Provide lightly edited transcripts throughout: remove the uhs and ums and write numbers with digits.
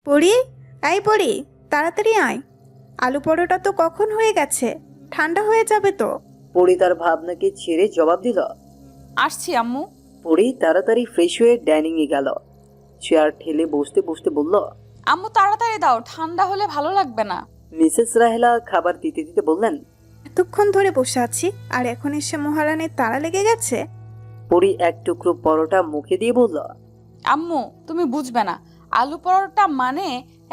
পড়ি, পড়ি, তাড়াতাড়ি আয়। আলু পরোটা তো কখন হয়ে গেছে, ঠান্ডা হয়ে যাবে তো। পরি তার ভাবনাকে ছেড়ে জবাব দিল। আসছি আম্মু। পরি তাড়াতাড়ি ফ্রেশ হয়ে ডাইনিং এ গেল। চেয়ার ঠেলে বসতে বসতে বলল, আম্মু তাড়াতাড়ি দাও, ঠান্ডা হলে ভালো লাগবে না। মিসেস রাহেলা খাবার দিতে দিতে বললেন। এতক্ষণ ধরে বসে আছি আর এখন এসে মহারানীর তাড়া লেগে গেছে। পরি এক টুকরো পরোটা মুখে দিয়ে বলল, আম্মু তুমি বুঝবে না, আলু পরোটা মানে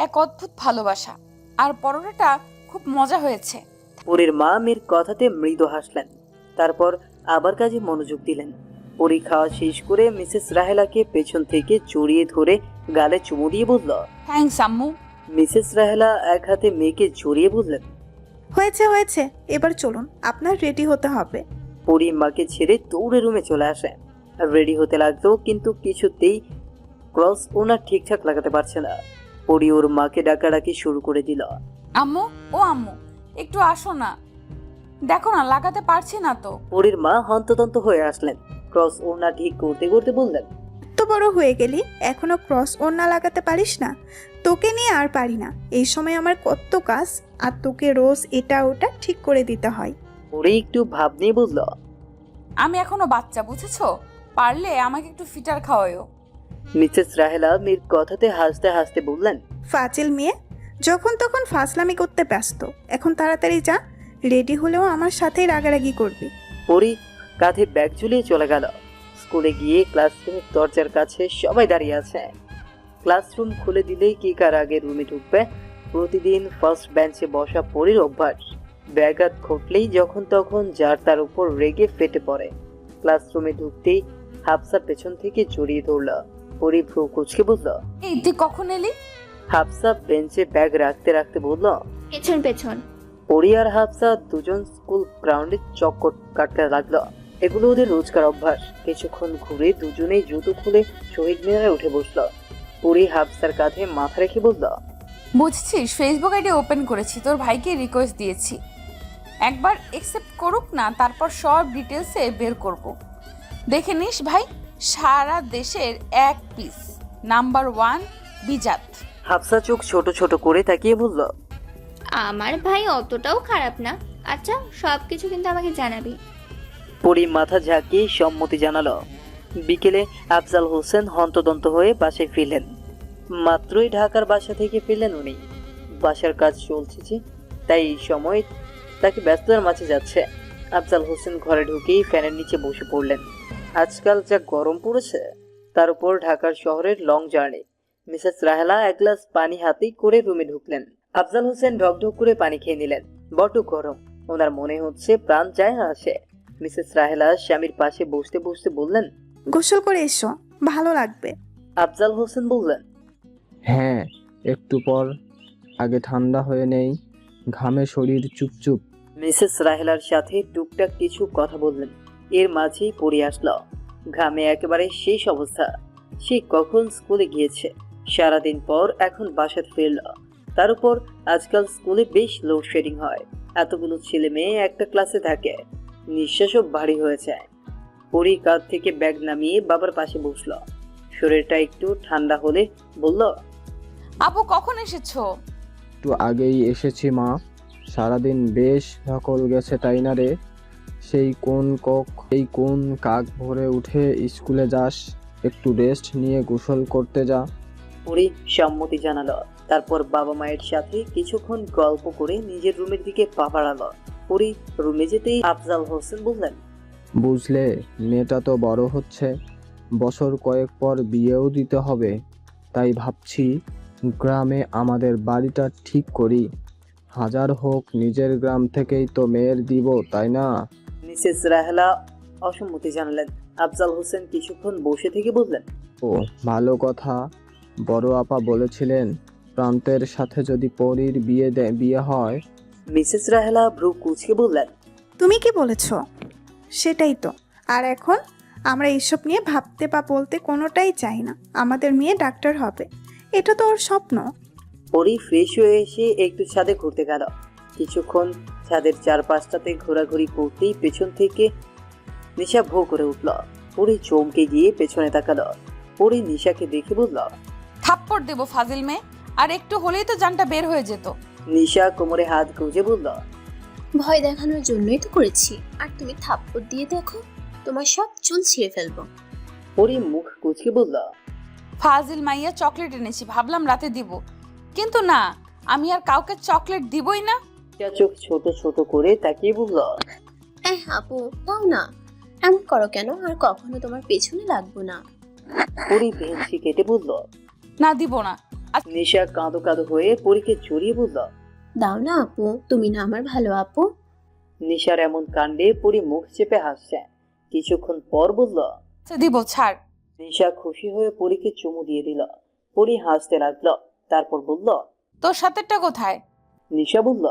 এক অদ্ভুত ভালোবাসা। আর পরোটাটা খুব মজা হয়েছে। পরির মা মেয়ের কথাতে মৃদু হাসলেন। তারপর আবার কাজে মনোযোগ দিলেন। পরি খাওয়া শেষ করে মিসেস রাহেলাকে পেছন থেকে জড়িয়ে ধরে গালে চুমু দিয়ে বলল। থ্যাঙ্কস আম্মু। মিসেস রাহেলা এক হাতে মেয়েকে জড়িয়ে বললেন। হয়েছে হয়েছে, এবার চলুন, আপনার রেডি হতে হবে। পরি মাকে ছেড়ে দৌড়ে রুমে চলে আসে। রেডি হতে লাগলো, কিন্তু কিছুতেই ক্রস ওনার ঠিকঠাক লাগাতে পারছে না। পরি ওর মাকে ডাকাডাকি শুরু করে দিল। আম্মু, ও আম্মু, একটু আসো না, দেখো না লাগাতে পারছি না তো। পরির মা হন্তদন্ত হয়ে আসলেন। ক্রস ওনা ঠিক করতে করতে বললেন। এত বড় হয়ে গেলি এখনো ক্রস ওড়না লাগাতে পারিস না? তোকে নিয়ে আর পারি না। এই সময় আমার কত কাজ, আর তোকে রোজ এটা ওটা ঠিক করে দিতে হয়। পরি একটু ভাব নিয়ে বলল। আমি এখনো বাচ্চা, বুঝেছো? পারলে আমাকে একটু ফিটার খাওয়ায়ও। মিসেস রাহেলা মেয়ের কথাতে হাসতে হাসতে বললেন। ফাজিল মেয়ে, যখন তখন ফাজলামি করতে ব্যস্ত। এখন তাড়াতাড়ি যা, রেডি হলেও আমার সাথেই রাগারাগি করবি। পরি কাঁধে ব্যাগ ঝুলিয়ে চলে গেল। স্কুলে গিয়ে ক্লাসরুমের দরজার কাছে সবাই দাঁড়িয়ে আছে। ক্লাসরুম খুলে দিলেই কি কার আগে রুমে ঢুকবে। প্রতিদিন ফার্স্ট বেঞ্চে বসা পরির অভ্যাস। ব্যাঘাত ঘটলেই যখন তখন যার তার উপর রেগে ফেটে পড়ে। ক্লাসরুমে ঢুকতেই হাফসা পেছন থেকে জড়িয়ে ধরল। পরি ভ্রু কুচকে বলল। এই তুই কখন এলি? হাফসা বেঞ্চে ব্যাগ রাখতে রাখতে বলল। পেছন পেছন। পরি আর হাফসা দুজন স্কুল গ্রাউন্ডে চক্কর কাটতে লাগলো। এগুলো ওদের রোজকার অভ্যাস। কিছুক্ষণ ঘুরে দুজনেই জুতো খুলে শহীদ মিনারে উঠে বসলো। পরি হাফসার কাঁধে মাথা রেখে বলল। বুঝছিস, ফেসবুক আইডি ওপেন করেছি, তোর ভাইকে রিকোয়েস্ট দিয়েছি, একবার একসেপ্ট করুক না, তারপর সব ডিটেলসে বের করব। দেখে নিস ভাই, সারা দেশের এক পিস, নাম্বার 1 বিজাত। হাফসা চোখ ছোট ছোট করে তাকিয়ে বলল। আমার ভাই অতটাও খারাপ না। আচ্ছা, সবকিছু কিন্তু আমাকে জানাবি। পরি মাথা ঝাঁকিয়ে সম্মতি জানালো। বিকেলে আফজাল হোসেন হন্তদন্ত হয়ে বাসায় ফিরলেন। মাত্রই ঢাকার বাসা থেকে ফিরলেন উনি। বাসার কাজ চলছে যে, তাই এই সময় তাকে ব্যস্ততার মাঝে যাচ্ছে। আফজাল হোসেন ঘরে ঢুকেই ফ্যানের নিচে বসে পড়লেন। আজকাল যা গরম পড়েছে, তার উপর ঢাকার শহরের লং জার্নি। মিসেস রাহেলা এক গ্লাস পানি হাতেই করে রুমে ঢুকলেন। আফজাল হোসেন ঢকঢক করে পানি খেয়ে নিলেন। বড্ড গরম, ওনার মনে হচ্ছে প্রাণ যায় না আসে। মিসেস রাহেলা স্বামীর পাশে বসতে বসতে বললেন। গোসল করে এসো, ভালো লাগবে। আফজাল হোসেন বললেন। হ্যাঁ, একটু পর, আগে ঠান্ডা হয়ে নেই, ঘামে শরীর চুপচুপ। মিসেস রাহেলার সাথে টুকটাক কিছু কথা বললেন। এর মাঝেই পড়ে আসলো। ঘামে একেবারে শেষ অবস্থা। সে কখন স্কুলে গিয়েছে, সারাদিন পর এখন বাসায় ফিরল। তার উপর আজকাল স্কুলে বেশ লোডশেডিং হয়। এতগুলো ছেলে মেয়ে একটা ক্লাসে থাকে, নিঃশ্বাসও ভারী হয়ে যায়। পরি কাঁধ থেকে ব্যাগ নামিয়ে বাবার পাশে বসলো। শরীরটা একটু ঠান্ডা হলে বলল। আপু কখন এসেছো? একটু আগেই এসেছি মা। সারাদিন বেশ ধকল গেছে তাই না রে? সেই কোন কাক ভোরে উঠে স্কুলে যাস, একটু রেস্ট নিয়ে গোসল করতে যা। পরি সম্মতি জানালো। তারপর বাবা মায়ের সাথে কিছুক্ষণ গল্প করে নিজের রুমের দিকে পা বাড়ালো। পরি রুমে যেতেই আফজাল হোসেন বললেন। বুঝলে, মেয়েটা তো বড় হচ্ছে, বছর কয়েক পর বিয়েও দিতে হবে। তাই ভাবছি গ্রামে আমাদের বাড়িটা ঠিক করি। হাজার হোক নিজের গ্রাম থেকেই তো মেয়ের দিব, তাই না? মিসেস রাহেলা অসম্মতি জানালেন। আফজাল হোসেন কিছুক্ষণ বসে থেকে বললেন। ও ভালো কথা। বড় আপা বলেছিলেন প্রান্তের সাথে যদি পরীর বিয়ে হয়। মিসেস রাহেলা ভ্রু কুচকে বললেন। তুমি কি বলেছ? সেটাই তো। আর এখন আমরা এইসব নিয়ে ভাবতে বা বলতে কোনোটাই চাই না। আমাদের মেয়ে ডাক্তার হবে, এটা তো ওর স্বপ্ন। পরি ফ্রেশ হয়ে এসে একটু ছাদে ঘুরতে গেল। কিছুক্ষণ ছাদের চারপাশটাতে ঘোরাঘুরি করতেই পেছন থেকে নিশা ভো করে উঠল। পরি চমকে গিয়ে পেছনে তাকালো। পরি নিশাকে দেখে বলল। থাপ্পড় দেবো ফাজিল মেয়ে, আর একটু হলেই তো জানটা বের হয়ে যেত। নিশা কোমরে হাত গুঁজে বলল, ভয় দেখানোর জন্যই তো করেছি। আর তুমি থাপ্পড় দিয়ে দেখো, তোমার সব চুল ছিঁড়ে ফেলবো। পরি মুখ কুচকে বলল, ফাজিল মাইয়া, চকলেট এনেছি, ভাবলাম রাতে দিব, কিন্তু না, আমি আর কাউকে চকলেট দিবই না। নিশা চোখ ছোট ছোট করে তাকিয়ে বলল, আপু দাও না, এমন করো কেন? আর কখনো তোমার পেছনে লাগবো না। পরি ভেঙচি কেটে বলল। না, দিব না। নিশা কাঁদো কাঁদো হয়ে পরীকে জড়িয়ে বলল। দাও না আপু, তুমি না আমার ভালো আপু। নিশার এমন কাণ্ডে পরি মুখ চেপে হাসছে। কিছুক্ষণ পর বলল, দিব, ছাড়। নিশা খুশি হয়ে পরীকে চুমু দিয়ে দিল। পরি হাসতে লাগলো। তারপর বলল, তোর সাথেরটা কোথায়? নিশা বলল।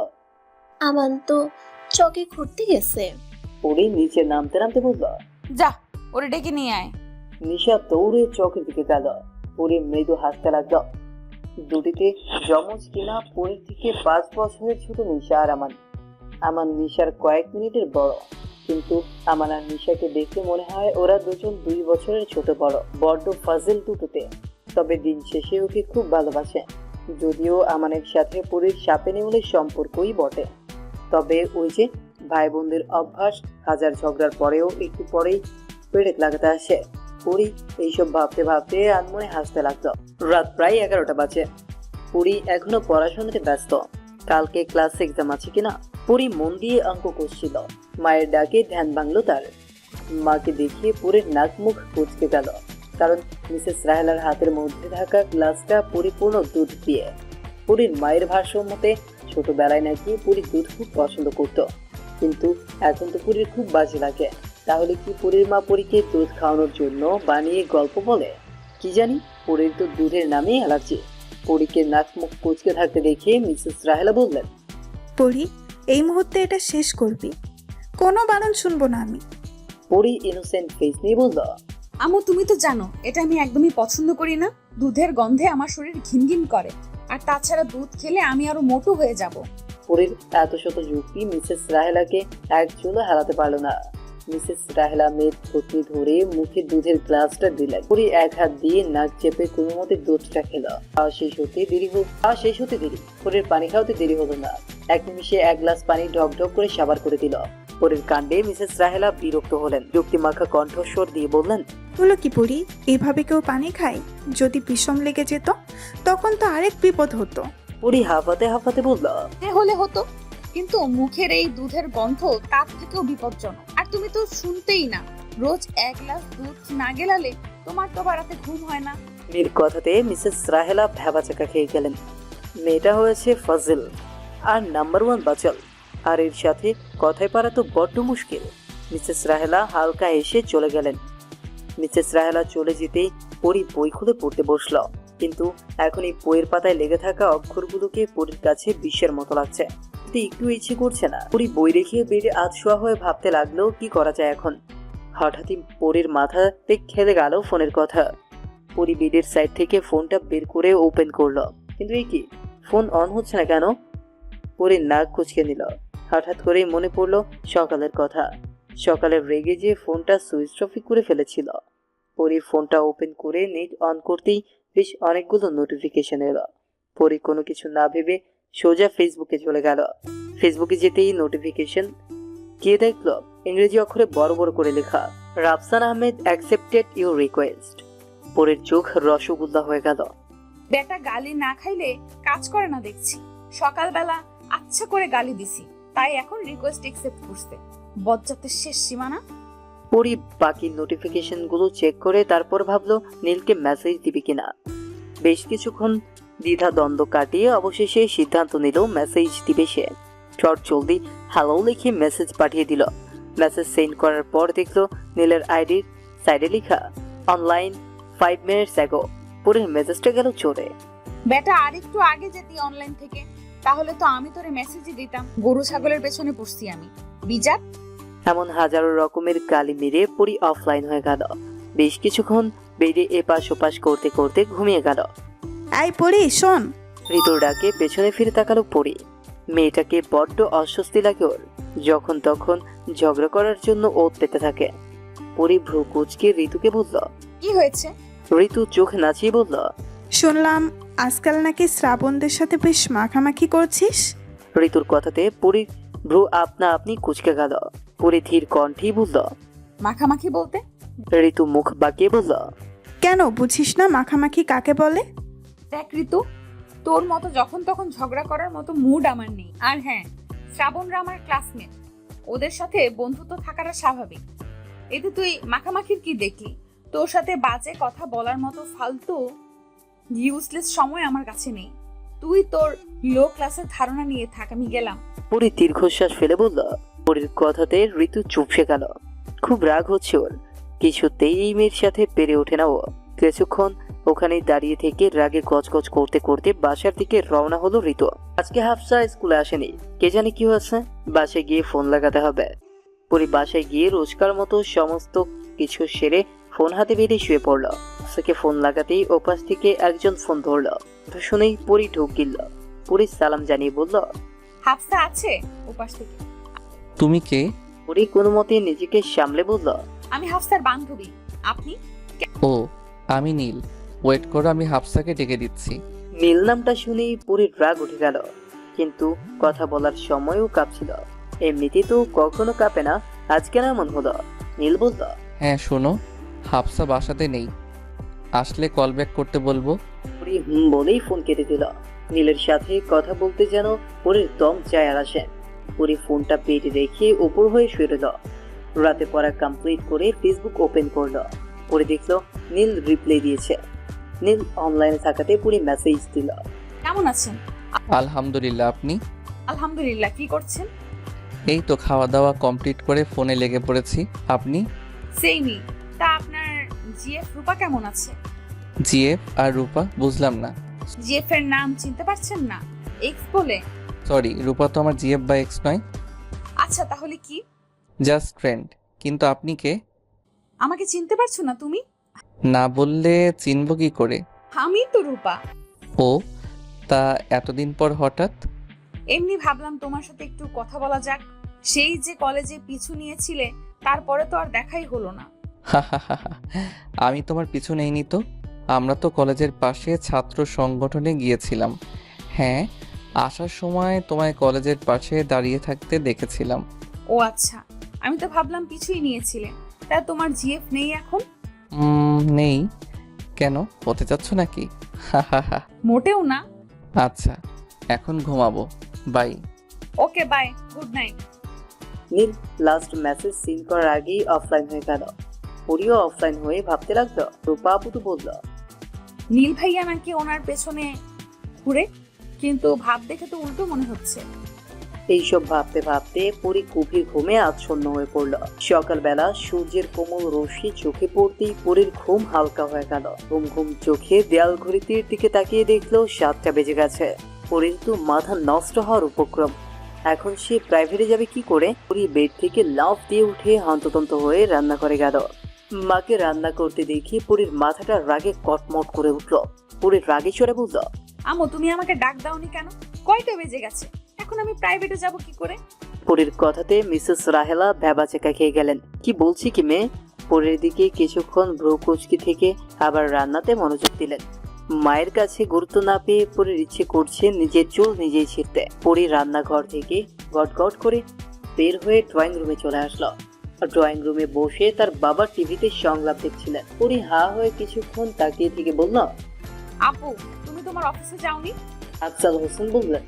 আমান তো চকে ঘুরতে গেছে। পরি নিচে নামতে নামতে বলল। যা, ওরে ডেকে নিয়ে আয়। নিশা দৌড়ে চকের দিকে গেল। পরি মৃদু হাসতে লাগলো। দুটিতে যমজ কিনা পরির থেকে 5 বছরের ছোট নিশা আর আমান। আমান নিশার কয়েক মিনিটের বড়, কিন্তু আমান আর নিশাকে দেখে মনে হয় ওরা দুজন 2 বছরের ছোট বড়। বড্ড ফাজিল দুটোতে, তবে দিন শেষে ওকে খুব ভালোবাসে। যদিও আমানের সাথে পরির সাপে নেউলের সম্পর্কই বটে, তবে ওই যে ভাই বোনদের অভ্যাস, হাজার ঝগড়ার পরেও একটু পরেই পেরেক লাগাতে আসে। পরি এইসব ভাবতে ভাবতে আনমনে হাসতে লাগলো। রাত প্রায় 11টা বাজে। পরি এখনো পড়াশোনাতে ব্যস্ত। কালকে ক্লাস এক্সাম আছে কিনা পরি মন দিয়ে অঙ্ক করছিল। মায়ের ডাকে ধ্যান ভাঙলো তার। মাকে দেখিয়ে পরির নাক মুখ কুঁচকে গেল, কারণ মিসেস রাহেলার হাতের মধ্যে থাকা গ্লাসটা পরিপূর্ণ দুধ দিয়ে। পরির মায়ের ভাষ্য মতে ছোটবেলায় নাকি পরি দুধ খুব পছন্দ করত, কিন্তু এখন তো পরির খুব বাজে লাগে। তাহলে কি পরির মা পরীকে দুধ খাওয়ানোর জন্য বানিয়ে গল্প বলে? কি জানি, পরির তো দুধের নামেই অ্যালার্জি। পরীকে নাক মুখ কুচকে থাকতে দেখে মিসেস রাহেলা বললেন, পরি, এই মুহূর্তে এটা শেষ করবি, কোনো বারণ শুনবো না আমি। পরি ইনোসেন্ট ফেস নিয়ে বলল, আমু, তুমি তো জানো এটা আমি একদমই পছন্দ করি না। দুধের গন্ধে আমার শরীর ঘিনঘিন করে, আর তাছাড়া দুধ খেলে আমি আরো মোটু হয়ে যাব। পরির এত শত যুক্তি মিসেস রাহেলাকে এক চুলো হারাতে পারলো না। মিসেস রাহেলা মেয়ের থুতনি ধরে মুখে দুধের গ্লাসটা দিলেন। পরি এক হাত দিয়ে নাক চেপে কোনো মতে দুধটা খেলো। শেষ হতে দেরি। পরির পানি খাওয়াতে দেরি হলো না। এক নিমিষে 1 গ্লাস পানি ঢক ঢক করে সাবার করে দিল। পরির কাণ্ডে মিসেস রাহেলা বিরক্ত হলেন। যুক্তিমাখা কণ্ঠস্বর দিয়ে বললেন, হলো কি পরি, এভাবে কেউ পানি খায়? যদি বিষম লেগে যেত তখন তো আরেক বিপদ হতো। পরি হাঁপাতে হাঁপাতে বলল, হলে হতো, কিন্তু মুখের এই দুধের গন্ধ তার থেকেও বিপজ্জনক। আর তুমি তো শুনতেই না, রোজ 1 গ্লাস দুধ না গেলালে তোমার তো রাতে ঘুম হয় না। মেয়ের কথাতে মিসেস রাহেলা ভ্যাবাচাকা খেয়ে গেলেন। মেয়েটা হয়েছে ফাজিল আর নাম্বার 1 বাচাল, আর এর সাথে কথায় পারা তো বড্ড মুশকিল। মিসেস রাহেলা হালকা এসে চলে গেলেন। মিসেস রাহেলা চলে যেতেই পরি বই খুলে পড়তে বসলো, কিন্তু এখন এই বইয়ের পাতায় লেগে থাকা অক্ষরগুলোকে পরির কাছে বিশ্বের মতো লাগছে। একটু ইচ্ছে করছে না। পরি বই রেখে বেডে আধশোয়া হয়ে ভাবতে লাগলো কি করা যায় এখন। হঠাৎই পরির মাথাতে খেলে গেল ফোনের কথা। পরি বেডের সাইড থেকে ফোনটা বের করে ওপেন করলো, কিন্তু এই কি, ফোন অন হচ্ছে না কেন? পরি নাক কুচকে নিল। হঠাৎ করে মনে পড়লো সকালের কথা। সকালে রেগে যে ফোনটা সুইচ অফ করে ফেলেছিল। পরি ফোনটা ওপেন করে নেট অন করতেই বেশ অনেকগুলো নোটিফিকেশন এলো। পরি কোনো কিছু না ভেবে সোজা ফেসবুকে চলে গেল। ফেসবুকে যেতেই নোটিফিকেশন গিয়ে দেখলো ইংরেজি অক্ষরে বড় বড় করে লেখা, Rafsan Ahmed accepted your request. পরের চোখ রসগোল্লা হয়ে গেল। বেটা গালি না খাইলে কাজ করে না দেখছি। সকালবেলা আচ্ছা করে গালি দিছি, তাই এখন রিকোয়েস্ট অ্যাকসেপ্ট করছে। বজ্জাতের শেষ সীমানা। পরি বাকি নোটিফিকেশন গুলো চেক করে তারপর ভাবলো নীলকে মেসেজ দিবে কিনা। বেশ কিছুক্ষণ দ্বিধা দ্বন্দ্ব কাটিয়ে অবশেষে সিদ্ধান্ত নিল মেসেজ দিবে সে। চট জলদি হ্যালো লিখে মেসেজ পাঠিয়ে দিল। মেসেজ সেন্ড করার পর দেখলো নীলের আইডির সাইডে লেখা অনলাইন 5 minutes ago। পরের মেসেজটা গেল চলে। বেটা আরেকটু আগে যেতি অনলাইন থেকে, তাহলে তো আমি তোরে মেসেজই দিতাম। গরু ছাগলের পেছনে পড়ছি আমি, বিজাত। এমন হাজারো রকমের গালি মেরে পরি অফলাইন হয়ে গেল। বেশ কিছুক্ষণ বেডে এপাশ ওপাশ করতে করতে ঘুমিয়ে গেল। আই পরি, শোন। ঋতুর ডাকে পেছনে ফিরে তাকালো পরি। মেয়েটাকে বড্ড অস্বস্তি লাগে ওর। যখন তখন ঝগড়া করার জন্য ওত পেতে থাকে। পরি ভ্রু কুঁচকে ঋতুকে বলল, কি হয়েছে? ঋতু চোখ নাচিয়ে বলল, শুনলাম আজকাল নাকি শ্রাবণদের সাথে বেশ মাখামাখি করছিস। ঋতুর কথাতে পরীর ভ্রু আপনা আপনি কুচকে গেল। পরি ধীর কণ্ঠেই বলল। মাখামাখি বলতে? ঋতু মুখ বাঁকিয়ে বলল। কেন বুঝিস না মাখামাখি কাকে বলে? দেখ ঋতু, তোর মতো যখন তখন ঝগড়া করার মতো মুড আমার নেই। আর হ্যাঁ, শ্রাবণরা আমার ক্লাসমেট, ওদের সাথে বন্ধুত্ব থাকাটা স্বাভাবিক। এতে তুই মাখামাখির কি দেখলি? তোর সাথে বাজে কথা বলার মতো ফালতু ইউজলেস সময় আমার কাছে নেই। তুই তোর লো ক্লাসের ধারণা নিয়ে থাক, আমি গেলাম। পরি দীর্ঘশ্বাস ফেলে বলল। পরির কথাতে ঋতু চুপসে গেল। খুব রাগ হচ্ছে ওর। কিছুতেই এই মেয়ের সাথে পেরে ওঠে না ও। কিছুক্ষণ ওখানেই দাঁড়িয়ে থেকে রাগে গজগজ করতে করতে বাসার দিকে রওনা হলো ঋতু। আজকে হাফসা স্কুলে আসেনি, কে জানে কি হয়েছে। বাসায় গিয়ে ফোন লাগাতে হবে। পরি বাসায় গিয়ে রোজকার মতো সমস্ত কিছু সেরে ফোন হাতে বেরিয়ে শুয়ে পড়লো। হাফসাকে ফোন লাগাতেই ওপাশ থেকে একজন ফোন ধরলো। শুনেই পরি ঢোক গিলল। পরি সালাম জানিয়ে বলল। হাফসা আছে ওপাশ থেকে। তুমি কে? পরি কোনো মতে নিজেকে সামলে বলল। আমি হাফসার বান্ধবী। আপনি? ও, আমি নীল। ওয়েট করো, আমি হাফসাকে ডেকে দিচ্ছি। নীল নামটা শুনেই পরির রাগ উঠে গেল, কিন্তু কথা বলার সময়ও কাঁপছিল। এমনিতে তো কখনো কাঁপে না, আজকে না এমন হলো। নীল বলল। হ্যাঁ শোনো, হাফসা বাসাতে নেই, আসলে কল ব্যাক করতে বলবো। পরি বলেই ফোন কেটে দিল। নীলের সাথে কথা বলতে যেন পরির দম যায় আর আসে। পরি ফোনটা পেটে রেখে উপর হয়ে শুয়ে রইল। রাতে পড়া কমপ্লিট করে ফেসবুক ওপেন করলো। পরি দেখলো নীল রিপ্লাই দিয়েছে। নীল অনলাইনে থাকাতে পরি মেসেজ দিল। কেমন আছেন? আলহামদুলিল্লাহ, আপনি? আলহামদুলিল্লাহ। কি করছেন? এই তো খাওয়া দাওয়া কমপ্লিট করে ফোনে লেগে পড়েছি। আপনি? সেইমি। তা আপনার জিএফ রূপা কেমন আছে? জিএফ আর রূপা? বুঝলাম না। জিএফ এর নাম চিনতে পারছেন না? এক্স বলে। সরি, রূপা তো আমার জিএফ বা এক্স নয়। আচ্ছা, তাহলে কি? Just friend. কিন্তু আপনি কে? আমাকে চিনতে পারছো না তুমি? না বললে চিনব কি করে? আমি তো রূপা। ও, তা এতদিন পর হঠাৎ? এমনি ভাবলাম তোমার সাথে একটু কথা বলা যাক। সেই যে কলেজে পিছু নিয়েছিলে, তারপরে তো আর দেখাই হলো না। আমি তোমার পিছু নেইনি তো। আমরা তো কলেজের পাশে ছাত্র সংগঠনে গিয়েছিলাম। হ্যাঁ, আসার সময় তোমায় কলেজের পাশে দাঁড়িয়ে থাকতে দেখেছিলাম। ও আচ্ছা, আমি তো ভাবলাম পিছুই নিয়েছিলে। তা তোমার জিএফ নেই এখন? নেই। কেন, হতে চাচ্ছ নাকি? মোটেও না। আচ্ছা, এখন ঘুমাবো। Bye. Okay bye, good night. Neel last message seen করার আগেই অফলাইন হয়ে গেল। পরিও অফলাইন হয়ে ভাবতে লাগলো। রূপা আপু তো বলল নীল ভাইয়া নাকি ওনার পেছনে ঘুরে, কিন্তু ভাব দেখে তো উল্টো মনে হচ্ছে। এইসব ভাবতে ভাবতে পরি গভীর ঘুমে আচ্ছন্ন হয়ে পড়ল। সকালবেলা সূর্যের কোমল রশ্মি চোখে পড়তেই পরির ঘুম হালকা হয়ে গেল। ঘুম ঘুম চোখে দেয়াল ঘড়িটির দিকে তাকিয়ে দেখলো 7টা বেজে গেছে। পরির তো মাথা নষ্ট হওয়ার উপক্রম। এখন সে প্রাইভেটে যাবে কি করে? পরি বেড থেকে লাফ দিয়ে উঠে হন্তদন্ত হয়ে রান্নাঘরে গেল। মাকে রান্না করতে দেখে পরির মাথাটা রাগে কটমট করে উঠল। পরির রাগে চড়ে বলল। আমো, তুমি আমাকে ডাক দাওনি কেন? কয়টা বেজে গেছে? এখন আমি প্রাইভেটে যাব কি করে? পরির কথাতে মিসেস রাহেলা ভ্যাবাচেকা খেয়ে গেলেন। কি বলছি কি মেয়ে? পরির দিকে কিছুক্ষণ ভ্রুকুচকি থেকে আবার রান্নাতে মনোযোগ দিলেন। মায়ের কাছে গুরুত্ব না পেয়ে পরির ইচ্ছে করছে নিজের চুল নিজেই ছিঁড়তে। পরি রান্নাঘর থেকে গটগট করে বের হয়ে ড্রয়িং রুমে চলে আসলো। ড্রয়িং রুমে বসে তার বাবা টিভিতে সংলাপ দেখছিলেন। পরি হা হয়ে কিছুক্ষণ তাকিয়ে থেকে বলল। আপু, তুমি তোমার অফিসে যাওনি? আফজাল হোসেন বললেন।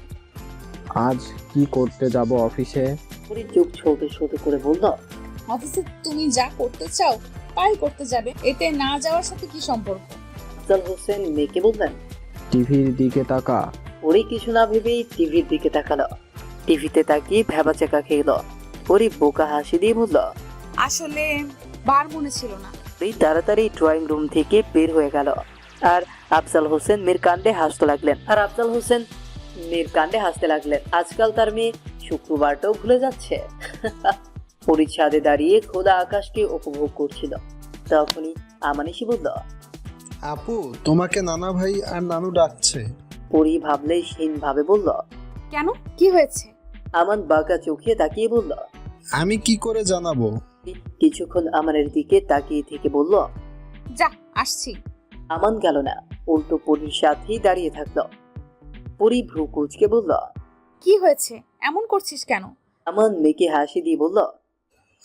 আজ কি করতে যাব অফিসে? পরি চোখ ছোট ছোট করে বলল। অফিসে তুমি যা করতে চাও তাই করতে যাবে, এতে না যাওয়ার সাথে কি সম্পর্ক? আফজাল হোসেন মেয়েকে বললেন। টিভির দিকে তাকা। পরি কিছু না ভেবেই টিভির দিকে তাকালো। টিভিতে তাকিয়ে ভ্যাবাচেকা খেলো। পরি বোকা হাসি দিয়ে বলল। আসলে বার মনে ছিল না। পরি তাড়াতাড়ি ড্রয়িং রুম থেকে বের হয়ে গেল। আর আফজাল হোসেন মেয়ের কাণ্ডে হাসতে লাগলেন। আজকাল তার মেয়ে শুক্রবারটাও ভুলে যাচ্ছে। পরি ছাদে দাঁড়িয়ে খোলা আকাশকে উপভোগ করছিল। তখনই আমানিশি বলল। আপু, তোমাকে নানা ভাই আর নানু ডাকছে। পরি ভাবলে হীন ভাবে বলল। কেন, কি হয়েছে? আমান বাঁকা চোখে তাকিয়ে বলল। আমি কি করে জানাবো? কিছুক্ষণ আমানের দিকে তাকিয়ে থেকে বলল। যা, আসছি। আমান গেল না। উল্টো পরীর সাথেই দাঁড়িয়ে থাকলো। পরী ভ্রু কুঁচকে বলল, কি হয়েছে, এমন করছিস কেন? আমান মেয়েকে হাসি দিয়ে বলল।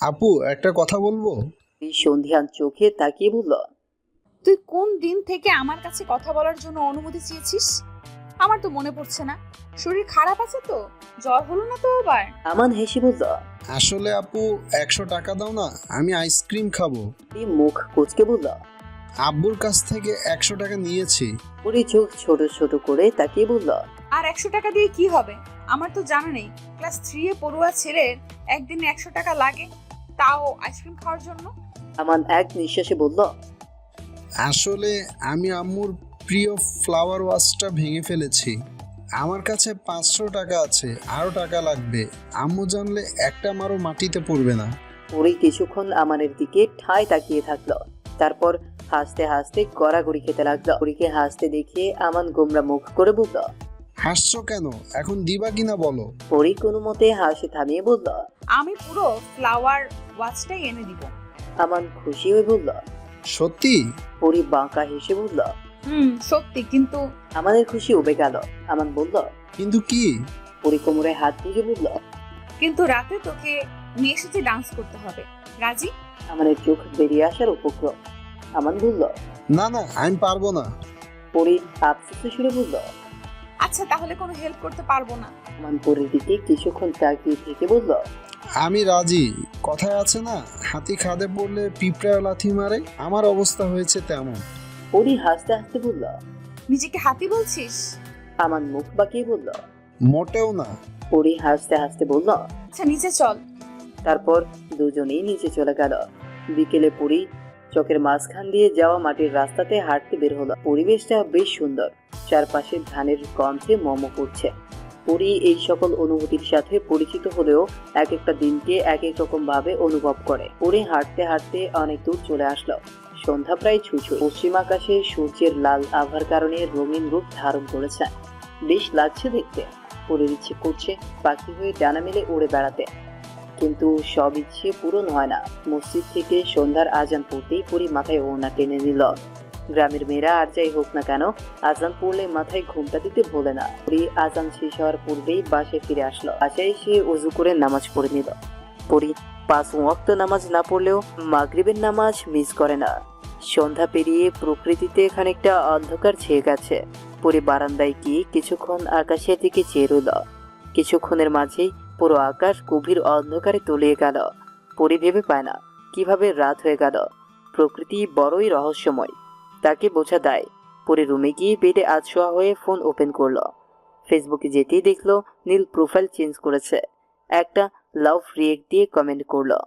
আপু একটা কথা বলবো? পরী সন্ধিহান চোখে তাকিয়ে বলল, তুই কোন দিন থেকে আমার কাছে কথা বলার জন্য অনুমতি চেয়েছিস? আমার তো মনে পড়ছে না। শরীর খারাপ আছে তো? জ্বর হলো না তো আবার? আমান হেসে বলল। আসলে আপু 100 টাকা দাও না, আমি আইসক্রিম খাবো। পরী মুখ কুঁচকে বলল। আব্বুর কাছ থেকে 100 টাকা নিয়েছি। পরী চোখ ছোট ছোট করে তাকিয়ে বলল, আর 100 টাকা দিয়ে কি হবে? আমার তো জানা নেই ক্লাস 3 এ পড়ুয়া ছেলের একদিনে 100 টাকা লাগে, তাও আইসক্রিম খাওয়ার জন্য। আমান এক নিঃশ্বাসে বলল, আসলে আমি আম্মুর প্রিয় ফ্লাওয়ার ওয়াশটা ভেঙে ফেলেছি। আমার কাছে 500 টাকা আছে, আরও টাকা লাগবে। আম্মু জানলে একটা মারও মাটিতে পড়বে না। পরী কিছুক্ষণ আমানের দিকে ঠায় তাকিয়ে থাকলো। তারপর হাসতে হাসতে গড়াগড়ি খেতে লাগলো। পরীকে হাসতে দেখে আমান গোমরা মুখ করে বলল, হাসছো কেন? এখন দিবা কিনা বলো। পরী কোনো মতে হাসি থামিয়ে বলল, আমি পুরো ফ্লাওয়ার ওয়াচটাই এনে দিব। আমান খুশি হয়ে বলল। সত্যি? পরী বাঁকা হেসে বলল। সত্যি, কিন্তু আমাদের খুশি উবে গেল। আমান বলল, কিন্তু কি? পরী কোমরে হাত বুঝে বলল, কিন্তু রাতে তোকে মেয়ের সাথে ডান্স করতে হবে। রাজি? আমাদের চোখ বেরিয়ে আসার উপক্রম। আমান বলল, না না, আমি পারবো না। পরী আফসোসে সুরে বলল। আচ্ছা, তাহলে কোনো হেল্প করতে পারবো না। আমান পরীর দিকে কিছুক্ষণ তাকিয়ে থেকে বলল, আমি রাজি। কথায় আছে না, হাতি খাদে পড়লে পিঁপড়া লাথি মারে? আমার অবস্থা হয়েছে তেমন। পরী হাসতে হাসতে বলল। নিজেকে হাতি বলছিস? আমান মুখ বাঁকিয়ে বলল। মোটেও না। পরী হাসতে হাসতে বলল। আচ্ছা, নিচে চল। তারপর দুজনেই নিচে চলে গেল। বিকেলে পরী চকের মাঝখান দিয়ে যাওয়া মাটির রাস্তাতে হাঁটতে বের হলো। পরিবেশটা বেশ সুন্দর, চারপাশে ধানের গন্ধে মম করছে। পরী এই সকল অনুভূতির সাথে পরিচিত হলেও এক একটা দিনকে এক এক রকম ভাবে অনুভব করে। পরী হাঁটতে হাঁটতে অনেক দূর চলে আসলো। সন্ধ্যা প্রায় ছুঁছু। পশ্চিম আকাশে সূর্যের লাল আভার কারণে রঙিন রূপ ধারণ করেছে। বেশ লাগছে দেখতে। পরীর ইচ্ছে করছে পাখি হয়ে ডানা মেলে উড়ে বেড়াতে, কিন্তু সব ইচ্ছে পূরণ হয় না। মসজিদ থেকে সন্ধ্যার আজান পড়তেই পরী মাথায় ওড়না টেনে নিল। গ্রামের মেয়েরা আর যাই হোক না কেন, আজান পড়লে মাথায় ঘুমটা দিতে ভোলে না। পরী আজান শেষ হওয়ার পূর্বেই বাসায় ফিরে আসলো। বাসায় এসে অজু করে নামাজ পড়ে নিল। পরী 5 ওয়াক্ত নামাজ না পড়লেও মাগরিবের নামাজ মিস করে না। সন্ধ্যা পেরিয়ে প্রকৃতিতে খানিকটা অন্ধকার ছেয়ে গেছে। পরী বারান্দায় গিয়ে কিছুক্ষণ আকাশের দিকে চেয়ে রইল। কিছুক্ষণের মাঝেই পুরো আকাশ গভীর অন্ধকারে তলিয়ে গেল। পরী ভেবে পায় না কিভাবে রাত হয়ে গেল। প্রকৃতি বড়ই রহস্যময়, তাকে বোঝা দেয়। পরী রুমে গিয়ে বেডে আধশোয়া হয়ে ফোন ওপেন করলো। ফেসবুকে যেতেই দেখলো নীল প্রোফাইল চেঞ্জ করেছে। একটা লাভ রিয়েক্ট দিয়ে কমেন্ট করলো,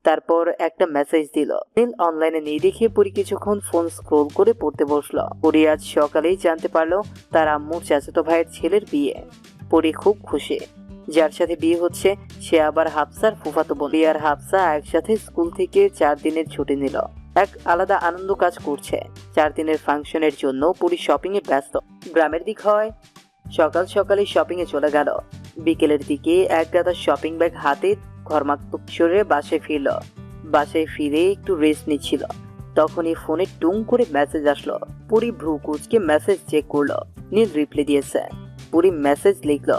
তারপর একটা মেসেজ দিল। নীল অনলাইনে নেই দেখে পরী কিছুক্ষণ ফোন স্ক্রোল করে পড়তে বসলো। পরী আজ সকালেই জানতে পারলো তার আম্মুর চাচাতো ভাইয়ের ছেলের বিয়ে। পরী খুব খুশি। যার সাথে বিয়ে হচ্ছে সে আবার হাফসার ফুফাতো বোন। আর হাফসা একসাথে স্কুল থেকে 4 দিনের ছুটি নিল। এক আলাদা আনন্দ কাজ করছে। 4 দিনের ফাংশনের জন্য পরী শপিং এ ব্যস্ত। গ্রামের দিক হয় সকাল সকালে শপিং এ চলে গেল। বিকেলের দিকে এক গাদা শপিং ব্যাগ হাতে ঘরমাক্ত শরীরে বাসায় ফিরল। বাসায় ফিরে একটু রেস্ট নিচ্ছিল, তখনই ফোনে টুং করে মেসেজ আসলো। পরী ভ্রু কুঁচকে মেসেজ চেক করলো। নীল রিপ্লাই দিয়েছে। পরী মেসেজ লিখলো,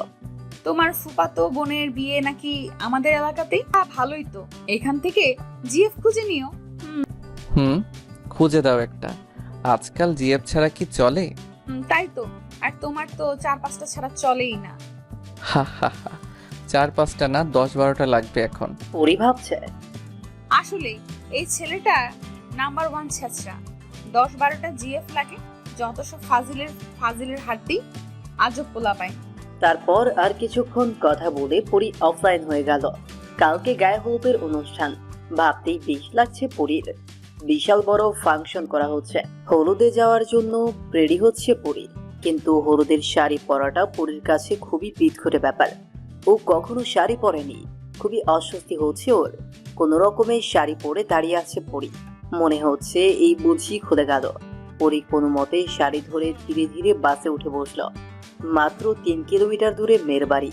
তোমার ফুফাতো বোনের বিয়ে নাকি আমাদের এলাকাতেই? ভালোই তো, এখান থেকে জিএফ খুঁজে নিও। খুঁজে দাও একটা। আজকাল জিএফ ছাড়া কি চলে? তাই তো, আর তোমার তো 4-5টা ছাড়া চলেই না। হা হা হা, 4-5টা না 10-12টা লাগবে এখন। পরী ভাবছে, আসলে এই ছেলেটা নাম্বার 1 ছেঁচড়া। 10-12টা জিএফ লাগে, যত সব ফাজিলের হাড্ডি, আজব পোলা পায়। তারপর আর কিছুক্ষণ কথা বলে পরী অফলাইন হয়ে গেল। কালকে গায়ে হলুদের অনুষ্ঠান, ভাবতেই বেশ লাগছে পরীর। বিশাল বড় ফাংশন করা হচ্ছে। হলুদে যাওয়ার জন্য রেডি হচ্ছে পরী, কিন্তু হলুদের শাড়ি পরাটা পরীর কাছে খুবই বিদঘুটে ব্যাপার। ও কখনো শাড়ি পরেনি, খুবই অস্বস্তি হচ্ছে ওর। কোন রকমের শাড়ি পরে দাঁড়িয়ে আছে পরী। মনে হচ্ছে এই বুঝি খুলে গেল। পরী কোনো মতে শাড়ি ধরে ধীরে ধীরে বাসে উঠে বসলো। মাত্র 3 কিলোমিটার দূরে মেয়ের বাড়ি।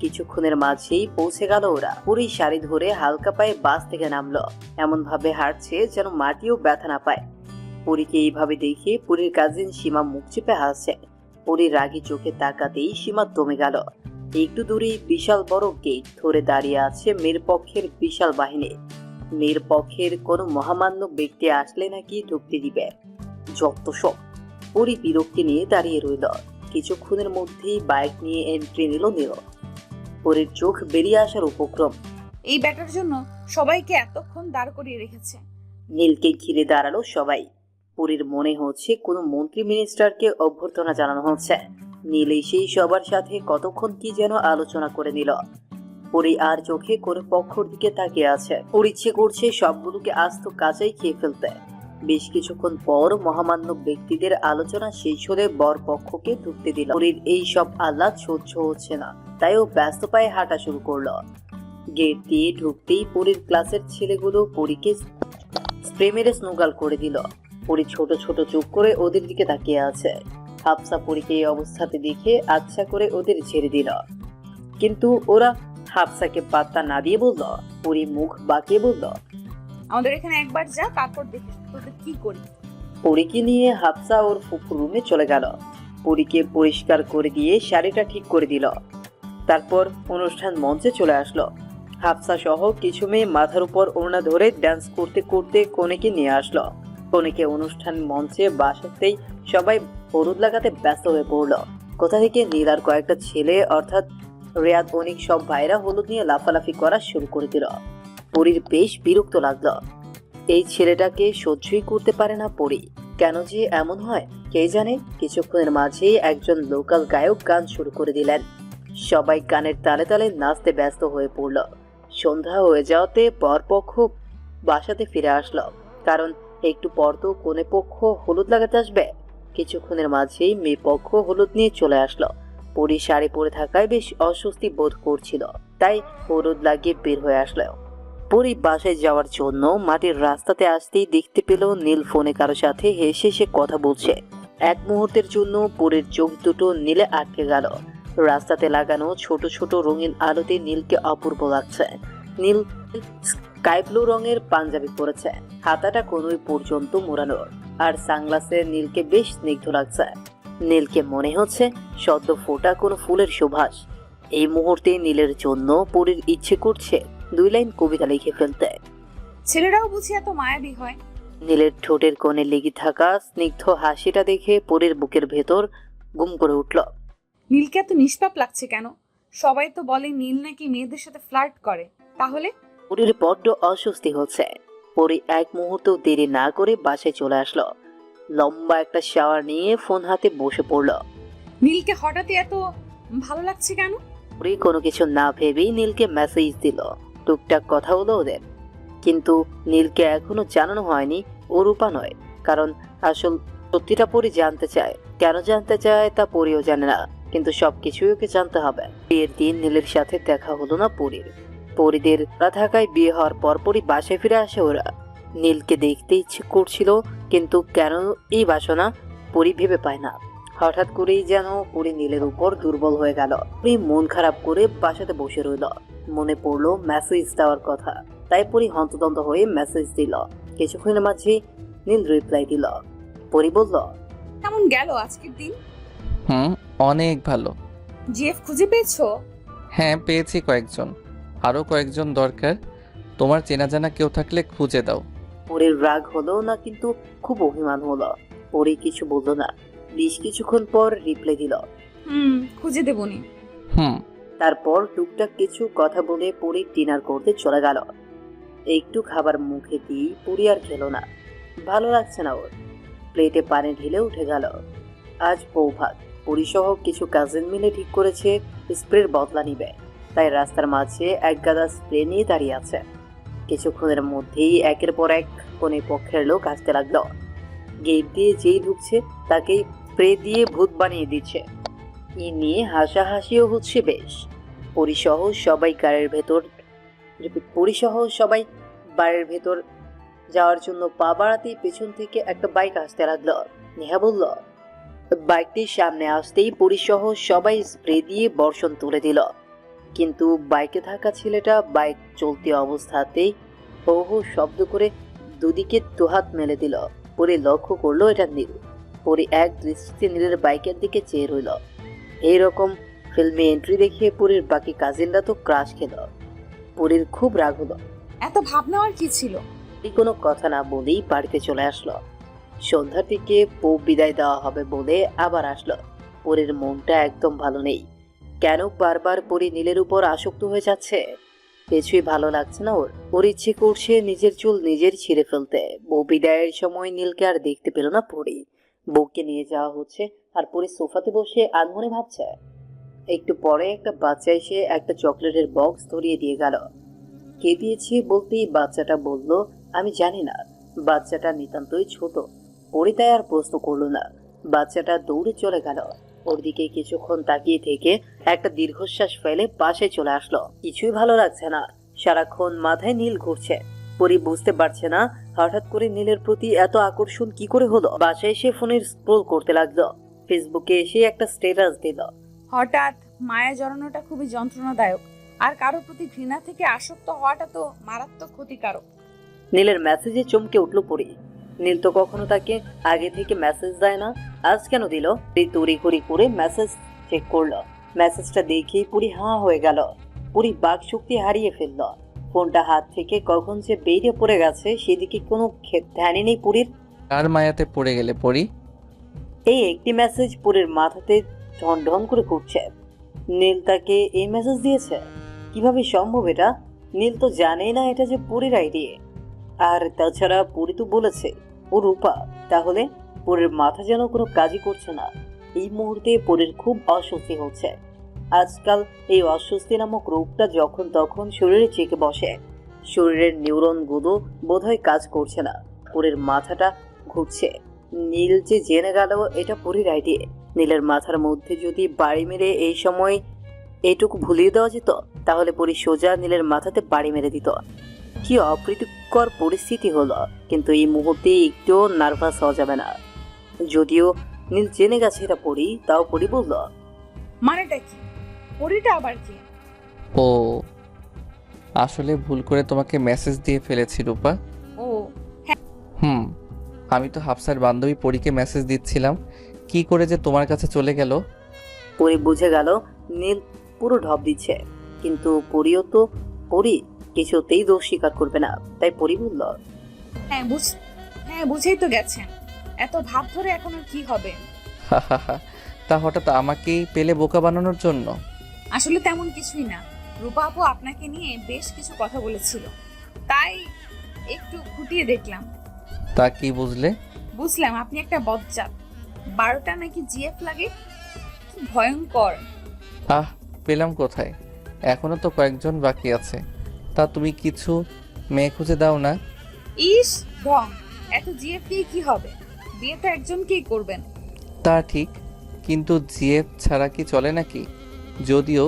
কিছুক্ষণের মাঝেই পৌঁছে গেল ওরা। পরী শাড়ি ধরে হালকা পায়ে বাস থেকে নামলো। এমন ভাবে হাঁটছে যেন মাটিও ব্যথা না পায়। পরীকে এইভাবে দেখে পরীর কাজিন সীমা মুখ চেপে হাসছে। পরীর রাগী চোখে তাকাতেই সীমা দমে গেল। একটু দূরেই বিশাল বড় গেট ধরে দাঁড়িয়ে আছে মেয়ের পক্ষের বিশাল বাহিনী। মেয়ের পক্ষের কোনো মহামান্য ব্যক্তি আসলে নাকি ঢুকতে দিবে। যত সব। পরী বিরক্তি নিয়ে দাঁড়িয়ে রইল। কিছুক্ষণের মধ্যেই বাইক নিয়ে এন্ট্রি নিল নীল। পরীর চোখ বেরিয়ে আসার উপক্রম। এই ব্যাটার জন্য সবাইকে এতক্ষণ দাঁড় করিয়ে রেখেছে। নীলকে ঘিরে দাঁড়ালো সবাই। পরীর মনে হচ্ছে কোনো মন্ত্রী মিনিস্টারকে অভ্যর্থনা জানানো হচ্ছে। নীল সেই সবার সাথে কতক্ষণ কি যেন আলোচনা করে নিল। পরী আর চোখে কোনো পক্ষর দিকে তাকিয়ে আছে। ওর ইচ্ছে করছে সবগুলোকে আস্ত কাঁচাই খেয়ে ফেলতে। বেশ কিছুক্ষণ পর মহামান্য ব্যক্তিদের আলোচনা শেষ হলে বর পক্ষকে ঢুকতে দিল। পরীর এই সব আহ্লাদ সহ্য হচ্ছে না, তাই ও ব্যস্ত পায়ে হাঁটা শুরু করলো। গেট দিয়ে ঢুকতেই পরীর ক্লাসের ছেলেগুলো পরীকে স্প্রে মেরে স্নোগাল করে দিল। পরী ছোট ছোট চুপ করে ওদের দিকে তাকিয়ে আছে। হাফসা পরীকে এই অবস্থাতে দেখে আচ্ছা করে ওদের ছেড়ে দিল, কিন্তু ওরা হাফসাকে পাত্তা না দিয়ে বলল। পরী মুখ বাঁকিয়ে বলল, আমাদের এখানে একবার যা, তারপর দেখি তোদের কি করি। পরীকে নিয়ে হাফসা ওর ফুফুর রুমে চলে গেল। পরীকে পরিষ্কার করে দিয়ে শাড়িটা ঠিক করে দিল। তারপর অনুষ্ঠান মঞ্চে চলে আসলো। হাফসা সহ কিছু মেয়ে মাথার উপর ওড়না ধরে ডান্স করতে করতে কনেকে নিয়ে আসলো। কনেকে অনুষ্ঠান মঞ্চে বাসাতেই সবাই হলুদ লাগাতে ব্যস্ত হয়ে পড়লো। কোথা থেকে নীল আর কয়েকটা ছেলে অর্থাৎ রিয়াদ, অনিক সব ভাইরা হলুদ নিয়ে লাফালাফি করা শুরু করে দিল। পরীর বেশ বিরক্ত লাগলো। এই ছেলেটাকে সহ্যই করতে পারে না পরী। কেন যে এমন হয় কে জানে। কিছুক্ষণের মাঝেই একজন লোকাল গায়ক গান শুরু করে দিলেন। সবাই গানের তালে তালে নাচতে ব্যস্ত হয়ে পড়ল। সন্ধ্যা হয়ে যাওয়াতে বরপক্ষ বাসাতে ফিরে আসলো, কারণ একটু পর তো কনে পক্ষ হলুদ লাগাতে আসবে। কিছুক্ষণের মাঝেই মেয়ে পক্ষ হলুদ নিয়ে চলে আসলো। পরী শাড়ি পরে থাকায় বেশ অস্বস্তি বোধ করছিল, তাই হলুদ লাগিয়ে বের হয়ে আসলো। পরী বাসায় যাওয়ার জন্য মাটির রাস্তাতে আসতেই দেখতে পেল নীল ফোনে কারো সাথে হেসে হেসে কথা বলছে। এক মুহূর্তের জন্য পরীর চোখ দুটো নীলে আটকে গেল। রাস্তাতে লাগানো ছোট ছোট রঙিন আলোতে নীলকে অপূর্ব লাগছে। নীল স্কাই ব্লু রঙের পাঞ্জাবি পরেছে, হাতাটা কোনোই পর্যন্ত মোড়ানো, আর সানগ্লাসে নীলকে বেশ স্নিগ্ধ লাগছে। নীলকে মনে হচ্ছে সদ্য ফোটা কোনো ফুলের সুবাস। এই মুহূর্তে নীলের জন্য পরীর ইচ্ছে করছে 2 লাইন কবিতা লিখে ফেলতে। ছেলেরাও বুঝি এত মায়াবী হয়। নীলের ঠোঁটের কোণে লেগে থাকা স্নিগ্ধ হাসিটা দেখে পরীর বুকের ভেতর গুম করে উঠল। নীলকে এত নিষ্পাপ লাগছে কেন? সবাই তো বলে নীল নাকি মেয়েদের সাথে ফ্লার্ট করে। তাহলে পরীর বড্ড অস্বস্তি হচ্ছে। পরী এক মুহূর্ত দেরি না করে বাসায় চলে আসলো। লম্বা একটা শাওয়ার নিয়ে ফোন হাতে বসে পড়লো। নীলকে হঠাৎই এত ভালো লাগছে কেন? পরী কোনো কিছু না ভেবেই নীলকে মেসেজ দিল। টুকটাক কথা হলো ওদের, কিন্তু নীলকে এখনো জানানো হয়নি ও রূপা নয়। কারণ আসল সত্যিটা পরী জানতে চায়। কেন জানতে চায় তা পরীও জানে না, কিন্তু সবকিছুই ওকে জানতে হবে। বিয়ের দিন নীলের সাথে দেখা হলো না পরীর। পরীদের থাকায় বিয়ে হওয়ার পরপরই বাসায় ফিরে আসে ওরা। নীলকে দেখতে ইচ্ছে করছিল, কিন্তু কেন এই বাসনা পরী ভেবে পায় না। হঠাৎ করেই যেন পরী নীলের উপর দুর্বল হয়ে গেল। পরী মন খারাপ করে বাসাতে বসে রইল। মনে পড়লো মেসেজ দেওয়ার কথা, তাই পরী হন্তদন্ত হয়ে মেসেজ দিল। কিছুক্ষণের মাঝে নীল রিপ্লাই দিল। পরী বলল, কেমন গেল আজকের দিন? অনেক ভালো। জিএফ খুঁজে পেয়েছো? হ্যাঁ পেয়েছি কয়েকজন, আরও কয়েকজন দরকার। তোমার চেনা জানা কেউ থাকলে খুঁজে দাও। পরীর রাগ হলো না, কিন্তু খুব অভিমান হলো। পরী কিছু বললো না। বেশ কিছুক্ষণ পর রিপ্লাই দিল, খুঁজে দেবনি। তারপর টুকটাক কিছু কথা বলে পরী ডিনার করতে চলে গেল। একটু খাবার মুখে দিয়ে পরী আর খেলো না। ভালো লাগছে না ওর। প্লেটে পানি ঢেলে উঠে গেল। আজ বৌভাত। পরী সহ কিছু কাজিন মিলে ঠিক করেছে স্প্রের বদলা নিবে, তাই রাস্তার মাঝে এক গাদা স্প্রে নিয়ে দাঁড়িয়ে আছে। কিছুক্ষণের মধ্যেই একের পর এক কোনে পক্ষের লোক আসতে লাগলো। গেট দিয়ে যেই ঢুকছে তাকেই স্প্রে দিয়ে ভূত বানিয়ে দিচ্ছে। ই নিয়ে হাসাহাসিও হচ্ছে বেশ। পরিসহ সবাই বাড়ির ভেতর যাওয়ার জন্য পা বাড়াতেই পেছন থেকে একটা বাইক আসতে লাগলো। নেহা বলল, বাইকটির সামনে আসতেই পরিসহ সবাই স্প্রে দিয়ে বর্ষণ তুলে দিল। কিন্তু বাইকে থাকা ছেলেটা বাইক চলতি অবস্থাতেই হো হো শব্দ করে দুদিকে দুহাত মেলে দিল। পরি লক্ষ্য করলো এটা নীল। পরি এক দৃষ্টিতে নীলের বাইকের দিকে চেয়ে রইল। এইরকম ফিল্মি এন্ট্রি দেখে পরির বাকি কাজিনরা তো ক্রাশ খেল। পরির খুব রাগ হলো। এত ভাবনা আর কি ছিল? এই কোনো কথা না বলেই বাড়িতে চলে আসলো। সন্ধ্যার দিকে বউ বিদায় দেওয়া হবে বলে আবার আসলো। পরির মনটা একদম ভালো নেই। কেন বারবার পরি নীলের উপর আসক্ত হয়ে যাচ্ছে? কিছুই ভালো লাগছে না ওর। ওর ইচ্ছে করছে নিজের চুল নিজের ছিঁড়ে ফেলতে। বউ বিদায়ের সময় নীলকে আর দেখতে পেল না পরি। বউকে নিয়ে যাওয়া হচ্ছে আর পরি সোফাতে বসে আনমনে ভাবছে। একটু পরে একটা বাচ্চা এসে একটা চকলেটের বক্স ধরিয়ে দিয়ে গেল। কে দিয়েছে বলতেই বাচ্চাটা বলল, আমি জানি না। বাচ্চাটা নিতান্তই ছোট। পরি তাই আর প্রশ্ন করলো না। বাচ্চাটা দৌড়ে চলে গেল। ওর দিকে কিছুক্ষণ তাকিয়ে থেকে একটা দীর্ঘশ্বাস ফেলে পাশে চলে আসলো। কিছুই ভালো লাগছে না। সারাক্ষণ মাথায় নীল ঘুরছে। পরি বুঝতে পারছে না হঠাৎ করে নীলের প্রতি এত আকর্ষণ কি করে হলো। বাসায় এসে ফোনের স্ক্রোল করতে লাগলো। ফেসবুকে এসে একটা স্ট্যাটাস দিল। হঠাৎ মায়া জড়ানোটা খুবই যন্ত্রণাদায়ক, আর কারো প্রতি ঘৃণা থেকে আসক্ত হওয়াটা তো মারাত্মক ক্ষতিকারক। নীলের মেসেজে চমকে উঠল পরি। নীল তো কখনো তাকে আগে থেকে মেসেজ দেয় না, আজ কেন দিল? তড়িঘড়ি করে মেসেজ চেক করলো। মেসেজটা দেখেই পুরি হাঁ হয়ে গেল। পুরি বাক শক্তি হারিয়ে ফেলল। ফোনটা হাত থেকে কখন যে বেরিয়ে পড়ে গেছে সেদিকে কোনো ধ্যানই নেই পুরীর। কার মায়াতে পড়ে গেলে পড়ি? এই একটি মেসেজ পুরীর মাথাতে ঢন ঢন করে ঘুরছে। নীল তাকে এই মেসেজ দিয়েছে? কিভাবে সম্ভব এটা? নীল তো জানেই না এটা যে পুরীর আইডি। আর তাছাড়া পুরী তো বলেছে ও রূপা। তাহলে পুরীর মাথা যেন কোনো কাজই করছে না। এই মুহূর্তে পুরীর খুব অস্বস্তি হচ্ছে। আজকাল এই অস্বস্তি নামক রোগটা যখন তখন শরীরে চেকে বসে। শরীরের নিউরনগুলো বোধহয় কাজ করছে না। পুরীর মাথাটা ঘুরছে। নীল যে জেনে গেল এটা পুরীর আইডি। নীলের মাথার মধ্যে যদি বাড়ি মেরে এই সময় এইটুকু ভুলিয়ে দেওয়া যেত, তাহলে পুরী সোজা নীলের মাথাতে বাড়ি মেরে দিত। কি অপ্রীতিকর পরিস্থিতি হলো। কিন্তু এই মুহূর্তে একটু নার্ভাস হওয়া যাবে না। যদিও নীল জেনে গেছে এটা পড়ি, তাও পড়ি বলল, মানেটা কি? পরিটা আবার কি? ও, আসলে ভুল করে তোমাকে মেসেজ দিয়ে ফেলেছি রূপা। ও আমি তো হাফসার বান্ধবী পরীকে মেসেজ দিচ্ছিলাম, কি করে যে তোমার কাছে চলে গেল। পরি বুঝে গেল নীল পুরো ঢপ দিচ্ছে। কিন্তু পরিও তো পরি কিছুতেই দোষ স্বীকার করবে না। তাই পরি বলল, হ্যাঁ বুঝেই তো গেছেন। এত ভাব ধরে এখন আর কি হবে? তা হঠাৎ আমাকেই পেলে বোকা বানানোর জন্য? আসলে তেমন কিছুই না। রূপা আপু আপনাকে নিয়ে বেশ কিছু কথা বলেছিল, তাই একটু খুঁটিয়ে দেখলাম। তা কি বুঝলে? বুঝলাম আপনি একটা বজ্জাত। 12টা নাকি জিএফ লাগে। কি ভয়ঙ্কর। পেলাম কোথায়? এখনো তো কয়েকজন বাকি আছে। তা তুমি কিছু মেয়ে খুঁজে দাও না। ইস ঢং, এত জিএফ দিয়ে কি হবে? বিয়ে তো একজনকেই করবেন। তা ঠিক, কিন্তু জিএফ ছাড়া কি চলে নাকি? যদিও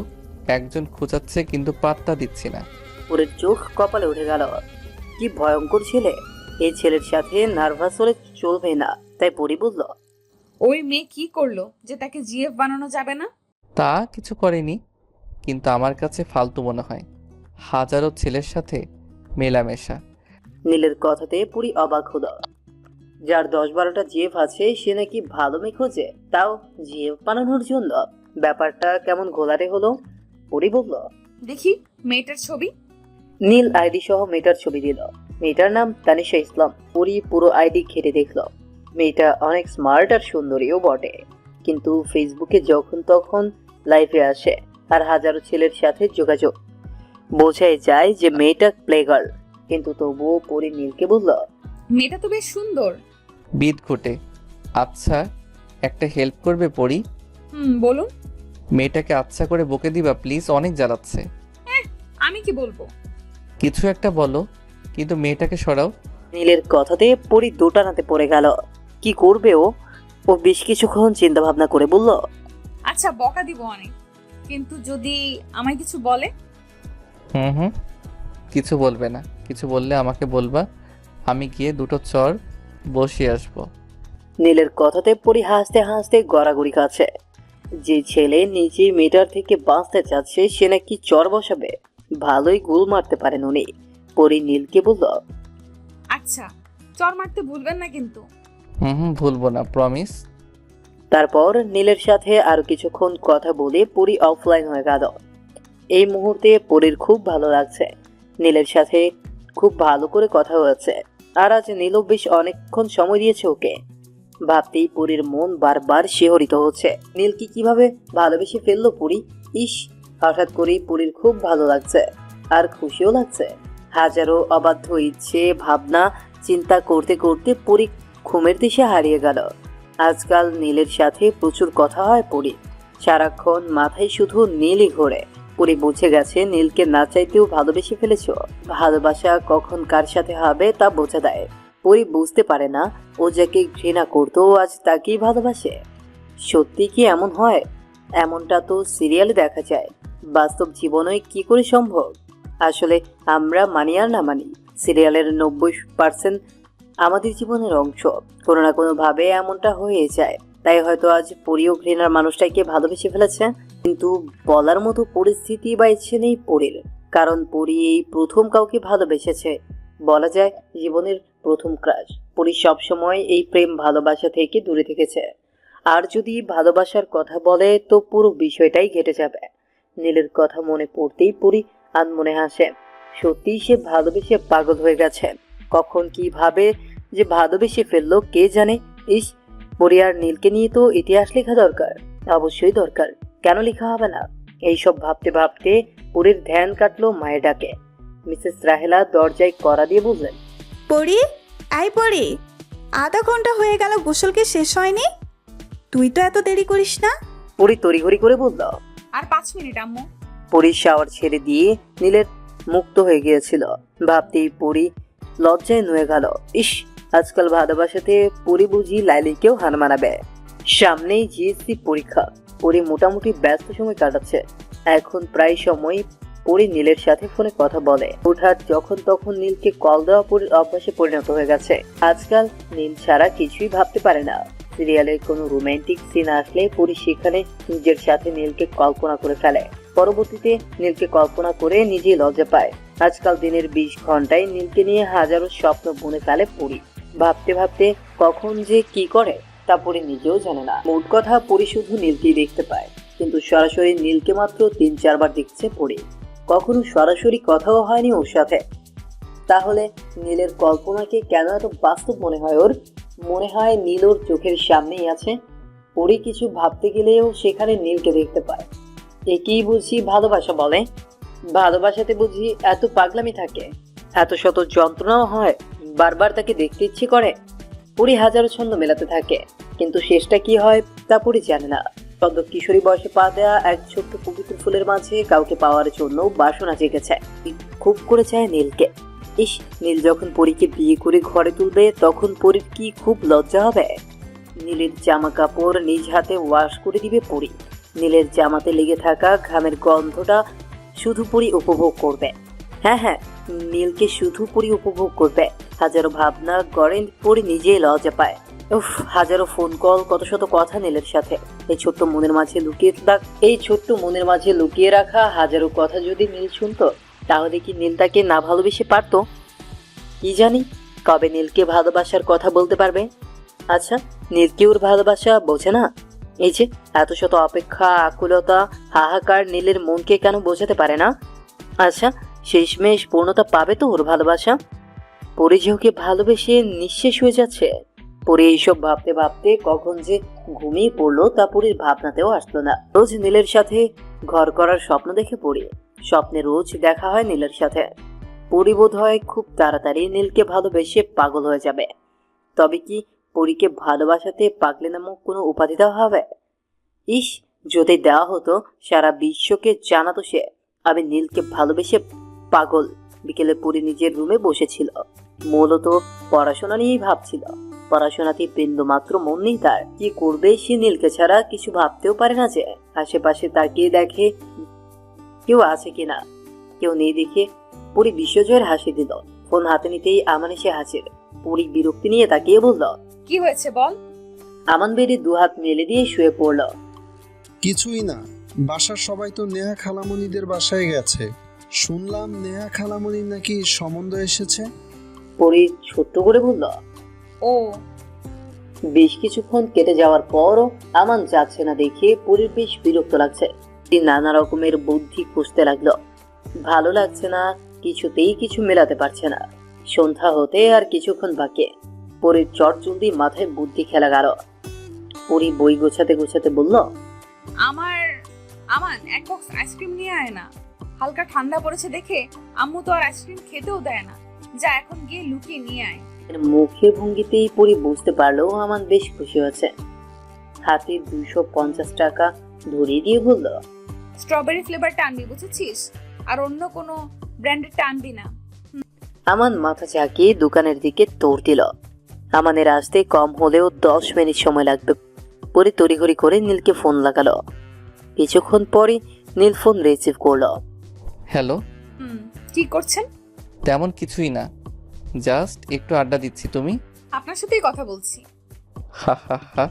একজন খোঁজাচ্ছে, কিন্তু পাত্তা দিচ্ছি না। পরির চোখ কপালে উঠে গেল। কি ভয়ঙ্কর ছেলে। এই ছেলের সাথে নার্ভাস হলে চলবে না। তাই পরি বলল, ওই মেয়ে কি করলো যে তাকে জিএফ বানানো যাবে না? তা কিছু করেনি, কিন্তু আমার কাছে ফালতু মনে হয়। হাজারো ছেলের সাথে মেলামেশা। নীলের কথাতে পুরি অবাক হলো। যার 10-12টা জিএফ আছে সে নাকি ভালো মেয়ে খোঁজে, তাও জিএফ বানানোর জন্য। ব্যাপারটা কেমন ঘোলাটে হলো। পরি বলল, দেখি মেয়েটার ছবি। নীল আইডি সহ মেয়েটার ছবি দিল। মেয়েটার নাম তানিশা ইসলাম। পরি পুরো আইডি ঘেটে দেখল। মেয়েটা অনেক স্মার্ট আর সুন্দরীও বটে, কিন্তু ফেসবুকে যখন তখন লাইভে আসে আর হাজারো ছেলের সাথে যোগাযোগ। বোঝাই যায় যে মেয়েটা প্লেগার্ল। কিন্তু তবুও পরি নীলকে বলল, মেয়েটা তো বেশ সুন্দর। বিদ ঘটে। আচ্ছা, একটা হেল্প করবে পরি? বলুন। মেয়েটাকে আচ্ছা করে বকে দিবা প্লিজ, অনেক জ্বালাচ্ছে। আমি কি বলবো? কিছু একটা বলো, কিন্তু মেয়েটাকে সরাও। নীলের কথাতে পরি দোটানাতে পড়ে গেল। কি করবে ও? ও বেশ কিছুক্ষণ চিন্তা ভাবনা করে বলল, আচ্ছা বকা দিব অনেক, কিন্তু যদি আমায় কিছু বলে? কিছু বলবে না। কিছু বললে আমাকে বলবা, আমি গিয়ে দুটো চর বসিয়ে আসবো। নীলের কথাতে পরি হাসতে হাসতে গড়াগড়ি খাচ্ছে। যে ছেলে নিজে মেয়েটার থেকে বাঁচতে চাচ্ছে সে নাকি চর বসাবে। ভালোই গোল মারতে পারেন উনি। পরি নীলকে বলল, আচ্ছা চর মারতে ভুলবেন না কিন্তু। হুম, ভুলবো না, প্রমিস। তারপর নীলের সাথে আরো কিছুক্ষণ কথা বলে পরি অফলাইন হয়ে গেল। এই মুহূর্তে পরির খুব ভালো লাগছে। নীলের সাথে খুব ভালো করে কথা হয়েছে, আর আজ নীলও বেশ অনেকক্ষণ সময় দিয়েছে ওকে। ভাবতেই পরির মন বারবার শিহরিত হচ্ছে। নীলকে কিভাবে ভালোবেসে ফেললো পরি। ইস, হঠাৎ করেই পরির খুব ভালো লাগছে, আর খুশিও লাগছে। হাজারো অবাধ্য ইচ্ছে ভাবনা চিন্তা করতে করতে পরি ঘুমের দিশে হারিয়ে গেল। আজকাল নীলের সাথে প্রচুর কথা হয় পরি, সারাক্ষণ মাথায় শুধু নীলই ঘোরে। পরি বুঝে গেছে নীলকে না চাইতেও ভালোবেসে ফেলেছ। ভালোবাসা কখন কার সাথে হবে তা বোঝা দেয়। পরি বুঝতে পারে না ও যাকে ঘৃণা করতো আজ তাকেই ভালোবাসে। সত্যি কি এমন হয়? এমনটা তো সিরিয়ালে দেখা যায়, বাস্তব জীবনে কি করে সম্ভব? আসলে আমরা মানি আর না মানি, সিরিয়ালের 90% আমাদের জীবনের অংশ। কোনো না কোনো ভাবে এমনটা হয়ে যায়। তাই হয়তো আজ পরিও ঘৃণার মানুষটাকে ভালোবেসে ফেলেছে, কিন্তু বলার মতো পরিস্থিতি বা ইচ্ছে নেই পরির। কারণ পরি এই প্রথম কাউকে ভালোবেসেছে, বলা যায় জীবনের প্রথম ক্রাশ। পরি সবসময় এই প্রেম ভালোবাসা থেকে দূরে থেকেছে। আর যদি ভালোবাসার কথা বলে তো পুরো বিষয়টাই ঘেটে যাবে। নীলের কথা মনে পড়তেই পরি আনমনে হাসে। সত্যিই সে ভালোবেসে পাগল হয়ে গেছে। কখন কিভাবে যে ভালোবেসে ফেললো কে জানে। ইস, পরি আর নীলকে নিয়ে তো ইতিহাস লেখা দরকার, অবশ্যই দরকার। কেন লেখা হবে না? এইসব ভাবতে ভাবতে পরির ধ্যান কাটলো মায়ের ডাকে। মিসেস রাহেলা দরজায় কড়া দিয়ে বললেন, পরি, আই পরি, আধা ঘন্টা হয়ে গেল গোসলকে শেষ হয়নি। তুই তো এত দেরি করিস না। পরি তড়িঘড়ি করে বলল। আর 5 মিনিট আম্মু। পরির শাওয়ার ছেড়ে দিয়ে নীলের মুক্ত হয়ে গিয়েছিল। ভাবতেই পরি লজ্জায় নুয়ে গেল। ইস, আজকাল ভালোবাসাতে পরি বুঝি লাইলিকেও হার মানাবে। সামনেই জিএসসি পরীক্ষা। পরি মোটামুটি ব্যস্ত সময় কাটাচ্ছে। এখন প্রায় সময় পরি নীলের সাথে ফোনে কথা বলে। হুটহাট যখন তখন নীলকে কল দেওয়া পরির অভ্যাসে পরিণত হয়ে গেছে। আজকাল নীল ছাড়া কিছুই ভাবতে পারে না। সিরিয়ালের কোনো রোমান্টিক সিন আসলে পরি সেখানে নিজের সাথে নীলকে কল্পনা করে ফেলে। পরবর্তীতে নীলকে কল্পনা করে নিজেই লজ্জা পায়। আজকাল দিনের 20 ঘন্টায় নীলকে নিয়ে হাজারো স্বপ্ন বুনে ফেলে পরি। ভাবতে ভাবতে কখন যে কি করে তা পরি নিজেও জানে না। মোট কথা পরি শুধু নীলকেই দেখতে পায়, কিন্তু সরাসরি নীলকে মাত্র 3-4 বার দেখছে পরি। কখনো সরাসরি কথাও হয়নি ওর সাথে। তাহলে নীলের কল্পনাকে কেন এত বাস্তব মনে হয় ওর? মনে হয় নীল ওর চোখের সামনেই আছে। পরি কিছু ভাবতে গেলেও সেখানে নীলকে দেখতে পায়। একেই বুঝি ভালোবাসা বলে? ভালোবাসাতে বুঝি এত পাগলামি থাকে, এত শত যন্ত্রণাও হয়, বারবার তাকে দেখতে ইচ্ছে করে। পরি হাজারো ছন্দ মেলাতে থাকে, কিন্তু শেষটা কি হয় তা পরি জানে না। সদ্য কিশোরী বয়সে পা দেয়া এক ছোট্ট পবিত্র ফুলের মাঝে কাউকে পাওয়ার জন্য বাসনা জেগেছে। খুব করে চায় নীলকে। ইস, নীল যখন পরীকে বিয়ে করে ঘরে তুলবে তখন পরীর কি খুব লজ্জা হবে। নীলের জামা কাপড় নিজ হাতে ওয়াশ করে দিবে পরি। নীলের জামাতে লেগে থাকা ঘামের গন্ধটা শুধু পরি উপভোগ করবে। হ্যাঁ, নীলকে শুধু পরি উপভোগ করবে। হাজারো ভাবনা গড়ে পরি নিজেই লজ্জা পায়। উফ, হাজারো ফোন কল, কত শত কথা নীলের সাথে। এই ছোট্ট মনের মাঝে লুকিয়ে রাখা হাজারো কথা যদি নীল শুনতো, তাহলে কি নীল তাকে না ভালোবেসে পারতো? কি জানি কবে নীলকে ভালোবাসার কথা বলতে পারবে। আচ্ছা, নীল কি ওর ভালোবাসা বোঝে না? এই যে এত শত অপেক্ষা, আকুলতা, হাহাকার নীলের মনকে কেন বোঝাতে পারে না? আচ্ছা, শেষমেশ পূর্ণতা পাবে তো ওর ভালোবাসা? পরি যে ওকে ভালোবেসে নিঃশেষ হয়ে যাচ্ছে। পরি এইসব ভাবতে ভাবতে কখন যে ঘুমিয়ে পড়লো তা পরির ভাবনাতেও আসলো না। রোজ নীলের সাথে ঘর করার স্বপ্ন দেখে পরি। স্বপ্নে রোজ দেখা হয় নীলের সাথে। পরি বোধ হয় খুব তাড়াতাড়ি নীলকে ভালোবেসে পাগল হয়ে যাবে। তবে কি পরীকে ভালোবাসাতে পাগলি নামক কোনো উপাধি দেওয়া হবে? ইস, যদি দেওয়া হতো সারা বিশ্বকে জানাতো সে আমি নীলকে ভালোবেসে পাগল। বিকেলে পরি নিজের রুমে বসেছিল, মূলত পড়াশোনা নিয়েই ভাবছিল। পড়াশোনাতে বিন্দু মাত্র মন নেই তার। কি করবে সে নীলকে ছাড়া? কিছু ভাবতেও পারে না যে। আশেপাশে তাকিয়ে দেখে কেউ আছে কিনা। কেউ নেই দেখে পরি বিশ্বজয়ের হাসি দিল। ফোন হাতে নিতেই আমান এসে হাসির। পরি বিরক্তি নিয়ে তাকিয়ে বলল, কি হয়েছে বল। আমান বেরিয়ে 2 হাত মেলে দিয়ে শুয়ে পড়ল। কিছুই না, বাসার সবাই তো নেহা খালামণিদের বাসায় গেছে। শুনলাম নেহা খালামণির নাকি সম্বন্ধ এসেছে। পরি ছোট্ট করে বলল, ও বেশ কিছুক্ষণ কেটে যাওয়ার পরও আমান যাচ্ছে না দেখে পরীর বেশ বিরক্ত লাগছে। তিনি নানা রকমের বুদ্ধি খুঁজতে লাগলো। ভালো লাগছে না, কিছুতেই কিছু মেলাতে পারছে না। সন্ধ্যা হতে আর কিছুক্ষণ বাকি। পরীর চটজলদি মাথায় বুদ্ধি খেলা গেল। পরী বই গোছাতে গোছাতে বলল, আমান এক বক্স আইসক্রিম নিয়ে আয় না। হালকা ঠান্ডা পড়েছে দেখে আম্মু তো আর আইসক্রিম খেতেও দেয় না। যা এখন গিয়ে লুকিয়ে নিয়ে আয়। এর মুখের ভঙ্গিতেই পরী বুঝতে পারলো আমান বেশ খুশি হয়েছে। হাতে 250 টাকা ধরিয়ে দিয়ে বলল, স্ট্রবেরি ফ্লেভারটা আনবি বুঝেছিস, আর অন্য কোনো ব্র্যান্ডেরটা আনবি না। আমান মাথা ঝাঁকিয়ে দোকানের দিকে দৌড় দিল। আমানের আসতে কম হলেও 10 মিনিট সময় লাগবে। পরে তড়িঘড়ি করে নীলকে ফোন লাগালো। কিছুক্ষণ পরে নীল ফোন রিসিভ করলো। হ্যালো। কি করছেন? তেমন কিছুই না, জাস্ট একটু আড্ডা দিচ্ছি। তুমি? আপনার সাথেই কথা বলছি। হা হা হা।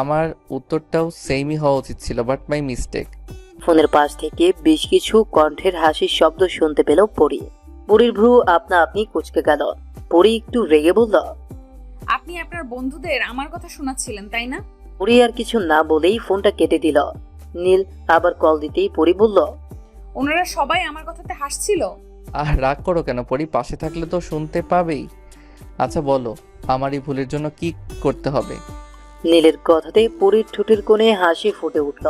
আমার উত্তরটাও সেমই হওয়া উচিত ছিল, বাট মাই মিস্টেক। ফোনের পাশ থেকে বেশ কিছু কণ্ঠের হাসির শব্দ শুনতে পেল পরী। পরীর ভ্রু আপনা আপনি কুঁচকে গেল। পরী একটু রেগে বলল, আপনি আপনার বন্ধুদের আমার কথা শোনাচ্ছিলেন তাই না? পরী আর কিছু না বলেই ফোনটা কেটে দিল। নীল আবার কল দিতেই পরী বলল, ওনারা সবাই আমার কথাতে হাসছিল। আহ, রাগ করো কেন পরি? পাশে থাকলে তো শুনতে পাবেই। আচ্ছা বলো, আমার এই ভুলের জন্য কি করতে হবে? নীলের কথাতে পরীর ঠোঁটের কোণে হাসি ফুটে উঠল।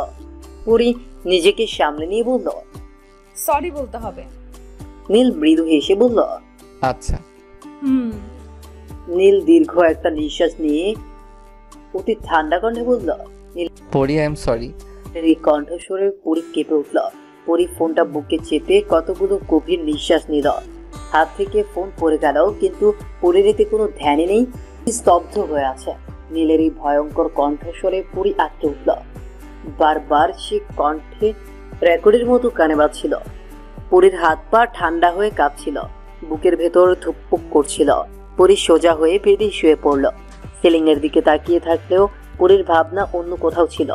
পরী নিজেকে সামলে নিয়ে বলল, সরি বলতে হবে। নীল মৃদু হেসে বলল, আচ্ছা। নীল দীর্ঘ একটা নিঃশ্বাস নিয়ে অতি ঠান্ডা কণ্ঠে বলল, পরি, আই এম সরি। এই কণ্ঠস্বরে পরী কেঁপে উঠল। পরী ফোনটা বুকে চেপে কতগুলো গভীর নিঃশ্বাস নিল। হাত থেকে ফোন পড়ে গেল, কিন্তু পরীর এতে কোনো ধ্যানই নেই, স্তব্ধ হয়ে আছে। নীলের এই ভয়ঙ্কর কণ্ঠস্বরে পরী আটকে উঠল। বারবার সে কণ্ঠে রেকর্ডের মতো কানে বাজছিল। পরীর হাত পা ঠান্ডা হয়ে কাঁপছিল, বুকের ভেতর ধুকপুক করছিল। পরী সোজা হয়ে বেডে শুয়ে পড়ল। সিলিং এর দিকে তাকিয়ে থাকলেও পরীর ভাবনা অন্য কোথাও ছিল।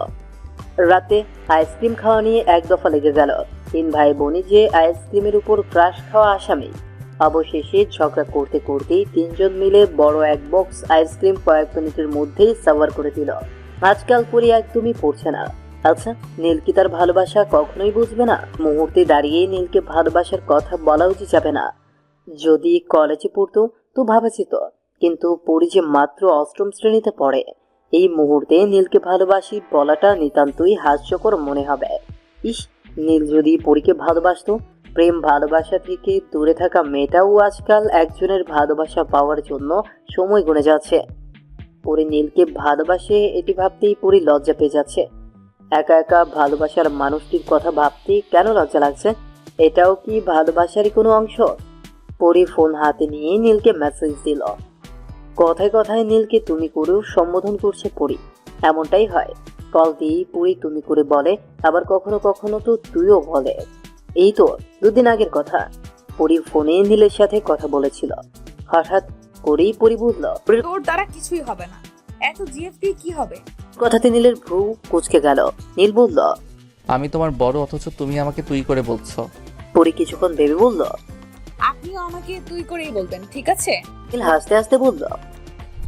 রাতে আইসক্রিম খাওয়া নিয়ে এক দফা লেগে গেল। 3 ভাই বোনই যে আইসক্রিমের উপর ক্রাশ খাওয়া আসামি। অবশেষে ঝগড়া করতে করতেই 3 জন মিলে বড় এক বক্স আইসক্রিম কয়েক মিনিটের মধ্যেই সার্ভার করে দিল। আজকাল পরী একদমই পড়ছে না। আচ্ছা, নীল কি তার ভালোবাসা কখনোই বুঝবে না? মুহূর্তে দাঁড়িয়ে নীলকে ভালোবাসার কথা বলা উচিত যাবে না। যদি কলেজে পড়তো তো ভাবা যেত, কিন্তু পরী যে মাত্র 8ম শ্রেণীতে পড়ে। এই মুহূর্তে নীলকে ভালোবাসি বলাটা নিতান্তই হাস্যকর মনে হবে। ইস, নীল যদি পরীকে ভালোবাসতো। প্রেম ভালোবাসা থেকে দূরে থাকা মেয়েটাও আজকাল একজনের ভালোবাসা পাওয়ার জন্য সময় গুনে যাচ্ছে। পরী নীলকে ভালোবাসে এটি ভাবতেই পরী লজ্জা পেয়ে যাচ্ছে। একা একা ভালোবাসার মানুষটির কথা ভাবতে কেন লজ্জা লাগছে? এটাও কি ভালোবাসারই কোনো অংশ? পরী ফোন হাতে নিয়ে নীলকে মেসেজ দিল। কথায় কথায় নীলকে তুমি করেও সম্বোধন করছে পরী। এমনটাই হয়, কল দিয়েই পরী তুমি করে বলে, আবার কখনো কখনো তো তুইও বলে। এই তো 2 দিন আগের কথা। পরী ফোনে নীলের সাথে কথা বলেছিল। হঠাৎ করেই পরী বুঝল তোর দ্বারা কিছুই হবে না। এত জিএফ দিয়ে কি হবে? কথাতে নীলের ভ্রু কুঁচকে গেল। নীল বলল, আমি তোমার বড়, অথচ তুমি আমাকে তুই করে বলছো। পরী কিছুক্ষণ ভেবে বলল, আপনিও আমাকে তুই করেই বলবেন, ঠিক আছে? নীল হাসতে হাসতে বলল,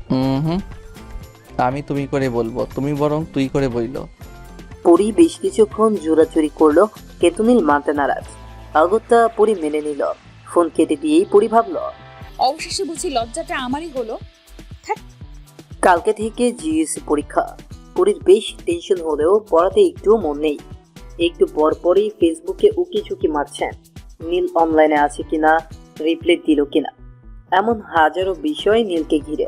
হুম, আমি তুমি করে বলবো, তুমি বরং তুই করে বইল। পরী বেশ কিছুক্ষণ জোরাজুরি করলো, কিন্তু নীল মানতে নারাজ। আগত্যা পরী মেনে নিল। ফোন কেটে দিয়েই পরী ভাবল, অবশেষে বুঝি লজ্জাটা আমারই হলো। কালকে থেকে জিএসসি পরীক্ষা। পরীর বেশ টেনশন হলেও পড়াতে একটুও মন নেই। একটু পর পরই ফেসবুকে উকি ঝুঁকি মারছেন, নীল অনলাইনে আছে কিনা, রিপ্লাই দিল কিনা, এমন হাজারো বিষয় নীলকে ঘিরে।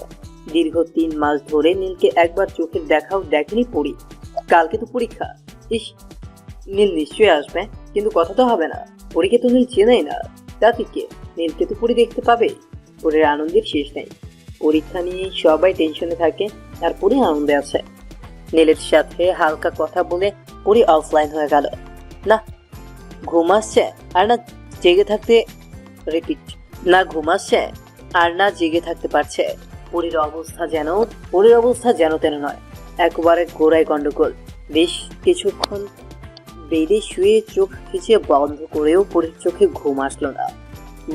দীর্ঘ 3 মাস ধরে নীলকে একবার চোখের দেখাও দেখেনি পরী। কালকে তো পরীক্ষা। ইস, নীল নিশ্চয়ই আসবে, কিন্তু কথা তো হবে না। পরীকে তো নীল চেনাই না, তাতে কে? নীলকে তো পরী দেখতে পাবে। পরীর আনন্দের শেষ নেই। পরীক্ষা নিয়ে সবাই টেনশনে থাকে, আর পরী আনন্দে আছে। নীলের সাথে হালকা কথা বলে পরী অফলাইন হয়ে গেল। না ঘুম আসছে আর না জেগে থাকতে না ঘুম আসছে আর না জেগে থাকতে পারছে। পরীর অবস্থা যেন তেন নয়, একবারে গোড়ায় গন্ডগোল। বেশ কিছুক্ষণ বেডে শুয়ে চোখ খিচিয়ে বন্ধ করেও পরীর চোখে ঘুম আসলো না।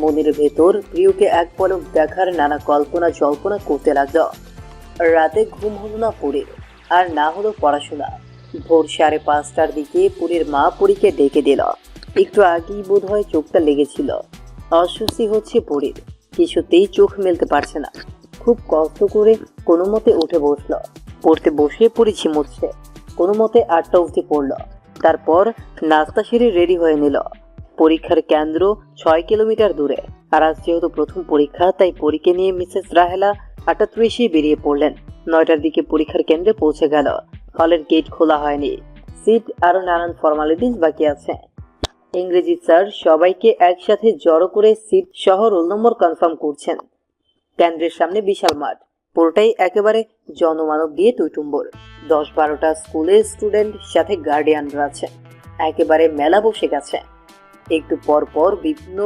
মনের ভেতর প্রিয়কে এক পলক দেখার নানা কল্পনা জল্পনা করতে লাগলো। রাতে ঘুম হলো না পুরীর, আর না হলো পড়াশোনা। ভোর 5:30টার দিকে পুরীর মা পুরীকে ডেকে দিল। একটু আগেই বোধ হয় চোখটা লেগেছিল। অস্বস্তি হচ্ছে পুরীর, কিছুতেই চোখ মেলতে পারছে না। খুব কষ্ট করে কোনো মতে উঠে বসলো। পড়তে বসে পুরী ঝিমুচ্ছে। কোনো মতে 8টা অবধি পড়লো। তারপর নাস্তা সেরে রেডি হয়ে নিল। পরীক্ষার কেন্দ্র 6 কিলোমিটার দূরে, আর আজ যেহেতু প্রথম পরীক্ষা, তাই পরীকে নিয়ে মিসেস রাহেলা 8:30 বেরিয়ে পড়লেন। 9টার দিকে পরীক্ষার কেন্দ্রে পৌঁছে গেল। হলের গেট খোলা হয়নি, সিট আরো নানান ফর্মালিটিস বাকি আছে। ইংরেজি স্যার সবাইকে একসাথে জড়ো করে সিট সহ রোল নম্বর কনফার্ম করছেন। কেন্দ্রের সামনে বিশাল মাঠ, পুরোটাই একেবারে জনমানব দিয়ে টইটুম্বর। 10-12টা স্কুলের স্টুডেন্ট, সাথে গার্ডিয়ানরা আছে। একেবারে মেলা বসে গেছে। একটু পর পর বিভিন্ন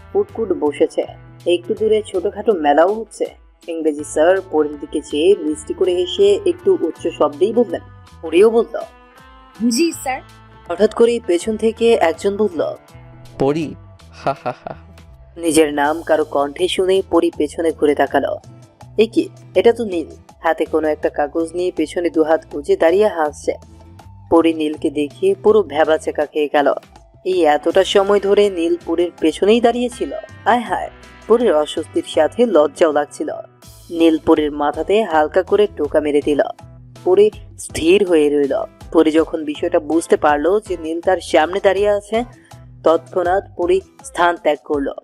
ফুটকুট বসেছে। একটু দূরে ছোটখাটো মেলাও হচ্ছে। ইংরেজি স্যার পরের দিকে চেয়ে মিষ্টি করে হেসে একটু উচ্চ শব্দেই বললেন। পড়িও বলল, জি স্যার। হঠাৎ করে পেছন থেকে একজন বলল, পড়ি, হা হা হা। নিজের নাম কারো কণ্ঠে শুনে পরি পেছনে ঘুরে তাকালো। এ কি, এটা তো নীল। হাতে কোনো একটা কাগজ নিয়ে পেছনে দুহাত গুজে দাঁড়িয়ে হাসছে। পরি নীলকে দেখে পুরো ভ্যাবাচেকা খেয়ে গেল। এই এতটা সময় ধরে নীল পুরীর পেছনেই দাঁড়িয়েছিল। আয় হায়, পুরীর অস্বস্তির সাথে লজ্জাও লাগছিল। নীল পুরীর মাথাতে হালকা করে টোকা মেরে দিল। পুরী স্থির হয়ে রইল। পুরী যখন বিষয়টা বুঝতে পারলো যে নীল তার সামনে দাঁড়িয়ে আছে, তৎক্ষণাৎ পুরী স্থান ত্যাগ করলো।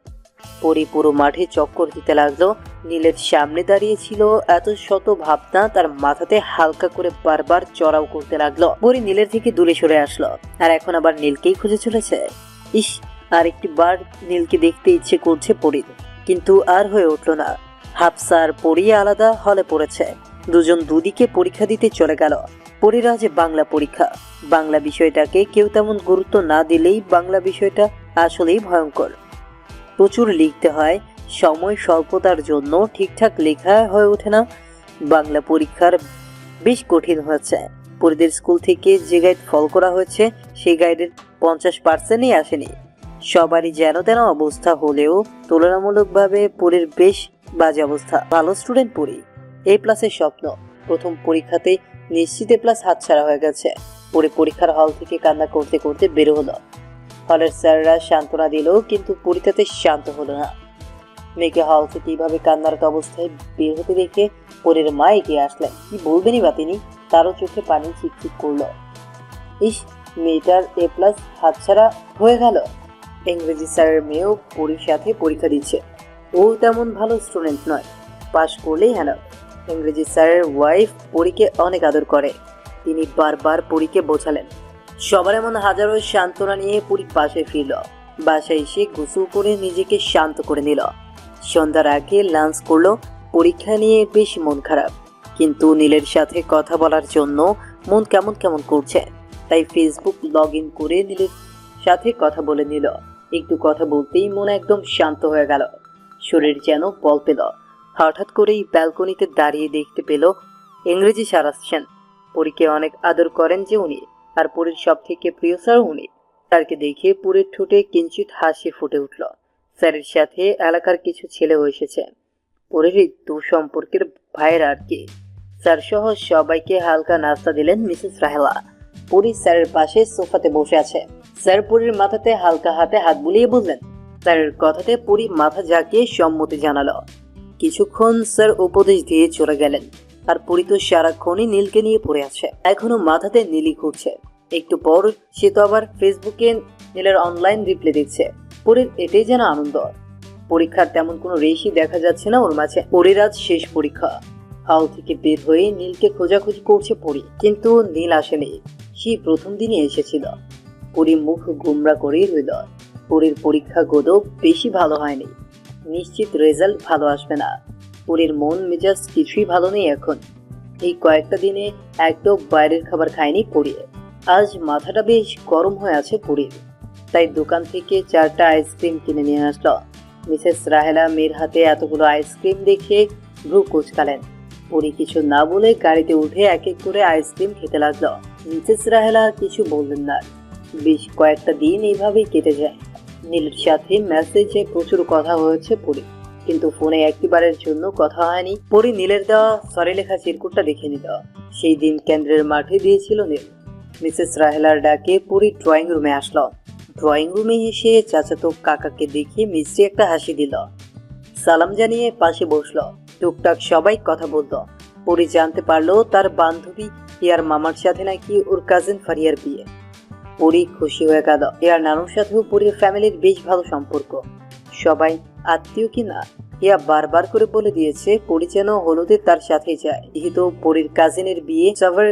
পুরী পুরো মাঠে চক্কর দিতে লাগলো। নীলের সামনে দাঁড়িয়ে ছিল এত শত ভাবনা তার মাথাতে হালকা করে বারবার চড়াও করতে লাগলো। পুরী নীলের থেকে দূরে সরে আসলো, আর এখন আবার নীলকেই খুঁজে চলেছে। ইস, আর একটি বার নীলকে দেখতে ইচ্ছে করছে পুরীর, কিন্তু আর হয়ে উঠলো না। হাফসা আর পরি আলাদা হলে পড়েছে। দুজন দুদিকে পরীক্ষা দিতে চলে গেল। পরীর আজ বাংলা পরীক্ষা। বাংলা বিষয়টাকে কেউ তেমন গুরুত্ব না দিলেই বাংলা বিষয়টা আসলেই ভয়ঙ্কর। প্রচুর লিখতে হয়, সময় স্বল্পতার জন্য ঠিকঠাক লেখা হয়ে ওঠে না। বাংলা পরীক্ষার বেশ কঠিন হয়েছে। পরীদের স্কুল থেকে যে গাইড ফলো করা হয়েছে, সেই গাইডের 50%ই আসেনি। সবারই যেন তেন অবস্থা হলেও তুলনামূলকভাবে পরীর বেশ বাজে অবস্থা। ভালো স্টুডেন্ট পরী, A+-এর স্বপ্ন। প্রথম পরীক্ষাতে নিশ্চিত A+ হাতছাড়া হয়ে গেছে। পরে পরীক্ষার হল থেকে কান্না করতে করতে বের হলো। হলের স্যাররা সান্ত্বনা দিল, কিন্তু পরী তাতে শান্ত হলো না। মেয়েকে হল থেকে এইভাবে কান্নারত অবস্থায় বের হতে দেখে পরীর মা এগিয়ে আসলেন। কি বলবেনই বা তিনি, তারও চোখে পানি চিকচিক করলো। ইস, মেয়েটার A+ হাতছাড়া হয়ে গেল। ইংরেজি স্যারের মেয়েও পরীর সাথে পরীক্ষা দিচ্ছে। ও তেমন ভালো স্টুডেন্ট নয়, পাশ করলেই হ্যাঁ। ইংরেজি স্যারের ওয়াইফ পরীকে অনেক আদর করে। তিনি বারবার পরীকে বোঝালেন। সবার এমন হাজারো সান্ত্বনা নিয়ে পরী পাশে ফিরল। বাসায় এসে গোসল করে নিজেকে শান্ত করে নিল। সন্ধ্যার আগে লাঞ্চ করলো। পরীক্ষা নিয়ে বেশ মন খারাপ, কিন্তু নীলের সাথে কথা বলার জন্য মন কেমন কেমন করছে। তাই ফেসবুক লগ ইন করে নীলের সাথে কথা বলে নিল। একটু কথা বলতেই মন একদম শান্ত হয়ে গেল। শরীর যেন বল পেল। হঠাৎ করেই ব্যালকনিতে দাঁড়িয়ে দেখতে পেল ইংরেজি স্যার আসছেন। পরীকে অনেক আদর করেন যে উনি, আর পরীর সব থেকে প্রিয় স্যার উনি। স্যারকে দেখে পরীর ঠোঁটে কিঞ্চিত হাসি ফুটে উঠল। স্যারের সাথে এলাকার কিছু ছেলেও এসেছে, পরীর দু সম্পর্কের ভাইয়ের আর কি। স্যার সহ সবাইকে হালকা নাস্তা দিলেন মিসেস রাহেলা। পরী স্যারের পাশে সোফাতে বসে আছে। স্যার পরীর মাথাতে হালকা হাতে হাত বুলিয়ে বললেন। স্যারের কথাতে পরী মাথা ঝাঁকিয়ে সম্মতি জানালো। কিছুক্ষণ স্যার উপদেশ দিয়ে চলে গেলেন, আর পরী তো সারাক্ষণই নীলকে নিয়ে পড়ে আছে। এখনো মাথাতে নীলই ঘুরছে। একটু পর সে তো আবার ফেসবুকে নীলের অনলাইন রিপ্লাই দিচ্ছে। পরীর এটাই যেন আনন্দ। পরীক্ষার তেমন কোনো রেশই দেখা যাচ্ছে না ওর মাঝে। পরীর আজ শেষ পরীক্ষা। হল থেকে বের হয়ে নীলকে খোঁজাখুঁজি করছে পরী, কিন্তু নীল আসেনি। সেই প্রথম দিনই এসেছিল। পরী মুখ গুমরা করেই রইল। পরীর পরীক্ষা গদব বেশি ভালো হয়নি। নিশ্চিত রেজাল্ট ভালো আসবে না। পরীর মন মেজাজ কিছুই ভালো নেই এখন। এই কয়েকটা দিনে একদম বাইরের খাবার খায়নি পরী। আজ মাথাটা বেশ গরম হয়ে আছে পরীর। তাই দোকান থেকে 4টা আইসক্রিম কিনে নিয়ে আসলো। মিসেস রাহেলা মেয়ের হাতে এতগুলো আইসক্রিম দেখে ভ্রু কুঁচকালেন। পরী কিছু না বলে গাড়িতে উঠে এক এক করে আইসক্রিম খেতে লাগলো। মিসেস রাহেলা কিছু বললেন না। বেশ কয়েকটা দিন এইভাবেই কেটে যায়। নীলের সাথে মেসেজে প্রচুর কথা হয়েছে পরি, কিন্তু ফোনে একবারের জন্য কথা হয়নি। পরি নীলের দেওয়া সরি লেখা চিরকুটটা দেখে নিল। সেই দিন কেন্দ্রের মাঠে দিয়েছিল নীল। মিসেস রাহেলার ডাকে পরি ড্রয়িং রুমে আসলো। ড্রয়িং রুমে এসে চাচাতো কাকাকে দেখে মিষ্টি একটা হাসি দিল, সালাম জানিয়ে পাশে বসলো। টুকটাক সবাই কথা বলতো। পরি জানতে পারলো তার বান্ধবী ইয়ার মামার সাথে নাকি ওর কাজিন ফারিয়ার বিয়ে। পরি খুশি হয়ে গেল। ইয়ার নানুর সাথেও পরির ফ্যামিলির বেশ ভালো সম্পর্ক, সবাই আত্মীয় কিনা। ইয়া বারবার করে বলে দিয়েছে পরি যেন হলুদে তার সাথে যায়। যেহেতু পরির কাজিনের বিয়ে সাভার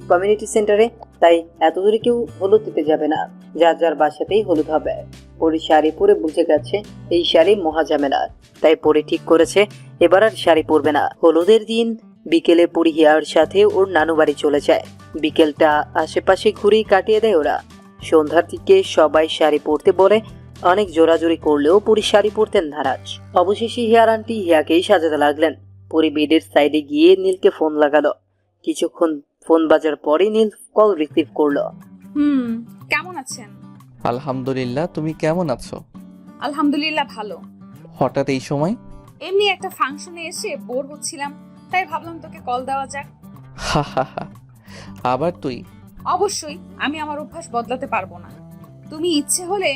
কমিউনিটি সেন্টারে, তাই এত দূরে কেউ হলুদ দিতে যাবে না, যার যার বাসাতেই হলুদ হবে। পরি শাড়ি পরে বুঝে গেছে এই শাড়ি মহাজামেলা, তাই পরি ঠিক করেছে এবার আর শাড়ি পরবে না। হলুদের দিন বিকেলে পরি হিয়ার সাথে ওর নানু বাড়ি চলে যায়। বিকেলটা আশেপাশে ঘুরেই কাটিয়ে দেয় ওরা। সন্ধ্যার দিকে সবাই শাড়ি পরতে বলে, অনেক জোরাজোরি করলেও পরি শাড়ি পরতে নারাজ। অবশেষে হিয়ার আন্টি হিয়াকেই সাজাতে লাগলেন। পরি বেডের সাইডে গিয়ে নীলকে ফোন লাগালো। কিছুক্ষণ ফোন বাজার পরে নীল কল রিসিভ করলো। কেমন আছেন? আলহামদুলিল্লাহ, তুমি কেমন আছো? আলহামদুলিল্লাহ ভালো। হঠাৎ এই সময়? এমনি একটা ফাংশনে এসে বোর হচ্ছিলাম, তাই ভাবলাম তোকে কল দেওয়া যাক। হা হা হা, আবার তুই? অবশ্যই, আমি আমার অভ্যাস বদলাতে পারবো না। তুমি ইচ্ছে হলে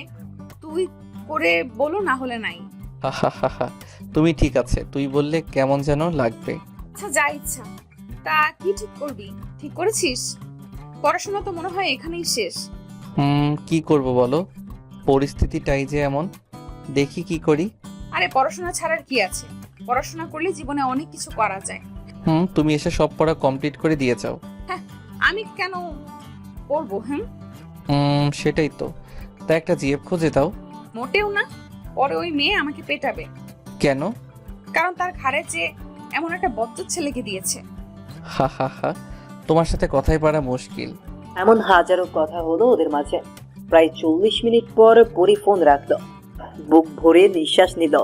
তুই করে বলো, না হলে নাই। হা হা হা হা, তুমি ঠিক আছে, তুই বললে কেমন যেন লাগবে। আচ্ছা, যা ইচ্ছা। তা কি ঠিক করবি? ঠিক করেছিস? পড়াশোনা তো মনে হয় এখানেই শেষ। কি করব বলো, পরিস্থিতিটাই যে এমন, দেখি কি করি। আরে পড়াশোনা ছাড়ার কি আছে? পড়াশোনা করলে জীবনে অনেক কিছু করা যায়। তুমি এসে সব পড়া কমপ্লিট করে দিয়ে যাও। হ্যাঁ, আমি কেন পড়বো? সেটাই তো। তা একটা জিএফ খুঁজে দাও। মোটেও না, পরে ওই মেয়ে আমাকে পেটাবে। কেন? কারণ তার ঘাড়ে চেয়ে এমন একটা বজ্জর ছেলেকে দিয়েছে। হা হা হা, তোমার সাথে কথাই পারা মুশকিল। এমন হাজারো কথা হলো ওদের মাঝে। প্রায় 40 মিনিট পর পরি ফোন রাখলো। বুক ভরে নিঃশ্বাস নিল।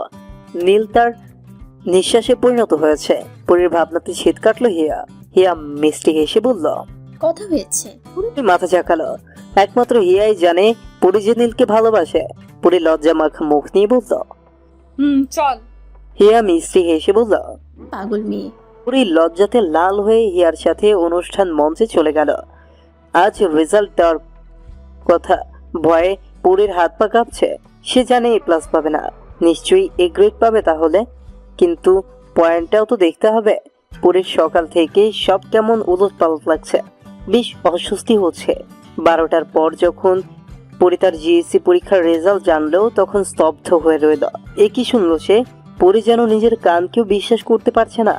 নীল তার নিঃশ্বাসে পরিণত হয়েছে। পরির ভাবনাতে শীত কাটলো হিয়া। হিয়া মিষ্টি হেসে বলল, কথা হয়েছে? মাথা ঝাঁকালো। একমাত্র হিয়াই জানে পরি যে নীলকে ভালোবাসে। পরি লজ্জা মাখা মুখ নিয়ে বলল, চল। হিয়া মিষ্টি হেসে বলল, পাগল মেয়ে। পরি লজ্জাতে লাল হয়ে হিয়ার সাথে অনুষ্ঠান মঞ্চে চলে গেল। আজ রেজাল্ট দেওয়ার কথা, ভয়ে পরির হাত পা কাঁপছে। সে জানে এ প্লাস পাবে না, নিশ্চয়ই এ গ্রেড পাবে তাহলে, কিন্তু পয়েন্টটাও তো দেখতে হবে। পরির সকাল থেকে সব কেমন উলট পালট লাগছে, বেশ অস্বস্তি হচ্ছে। 12টার পর যখন পরি তার জিএসসি পরীক্ষার রেজাল্ট জানলো, তখন স্তব্ধ হয়ে রইল। এ কি শুনলো সে? পরি যেন নিজের কানকেও বিশ্বাস করতে পারছে না।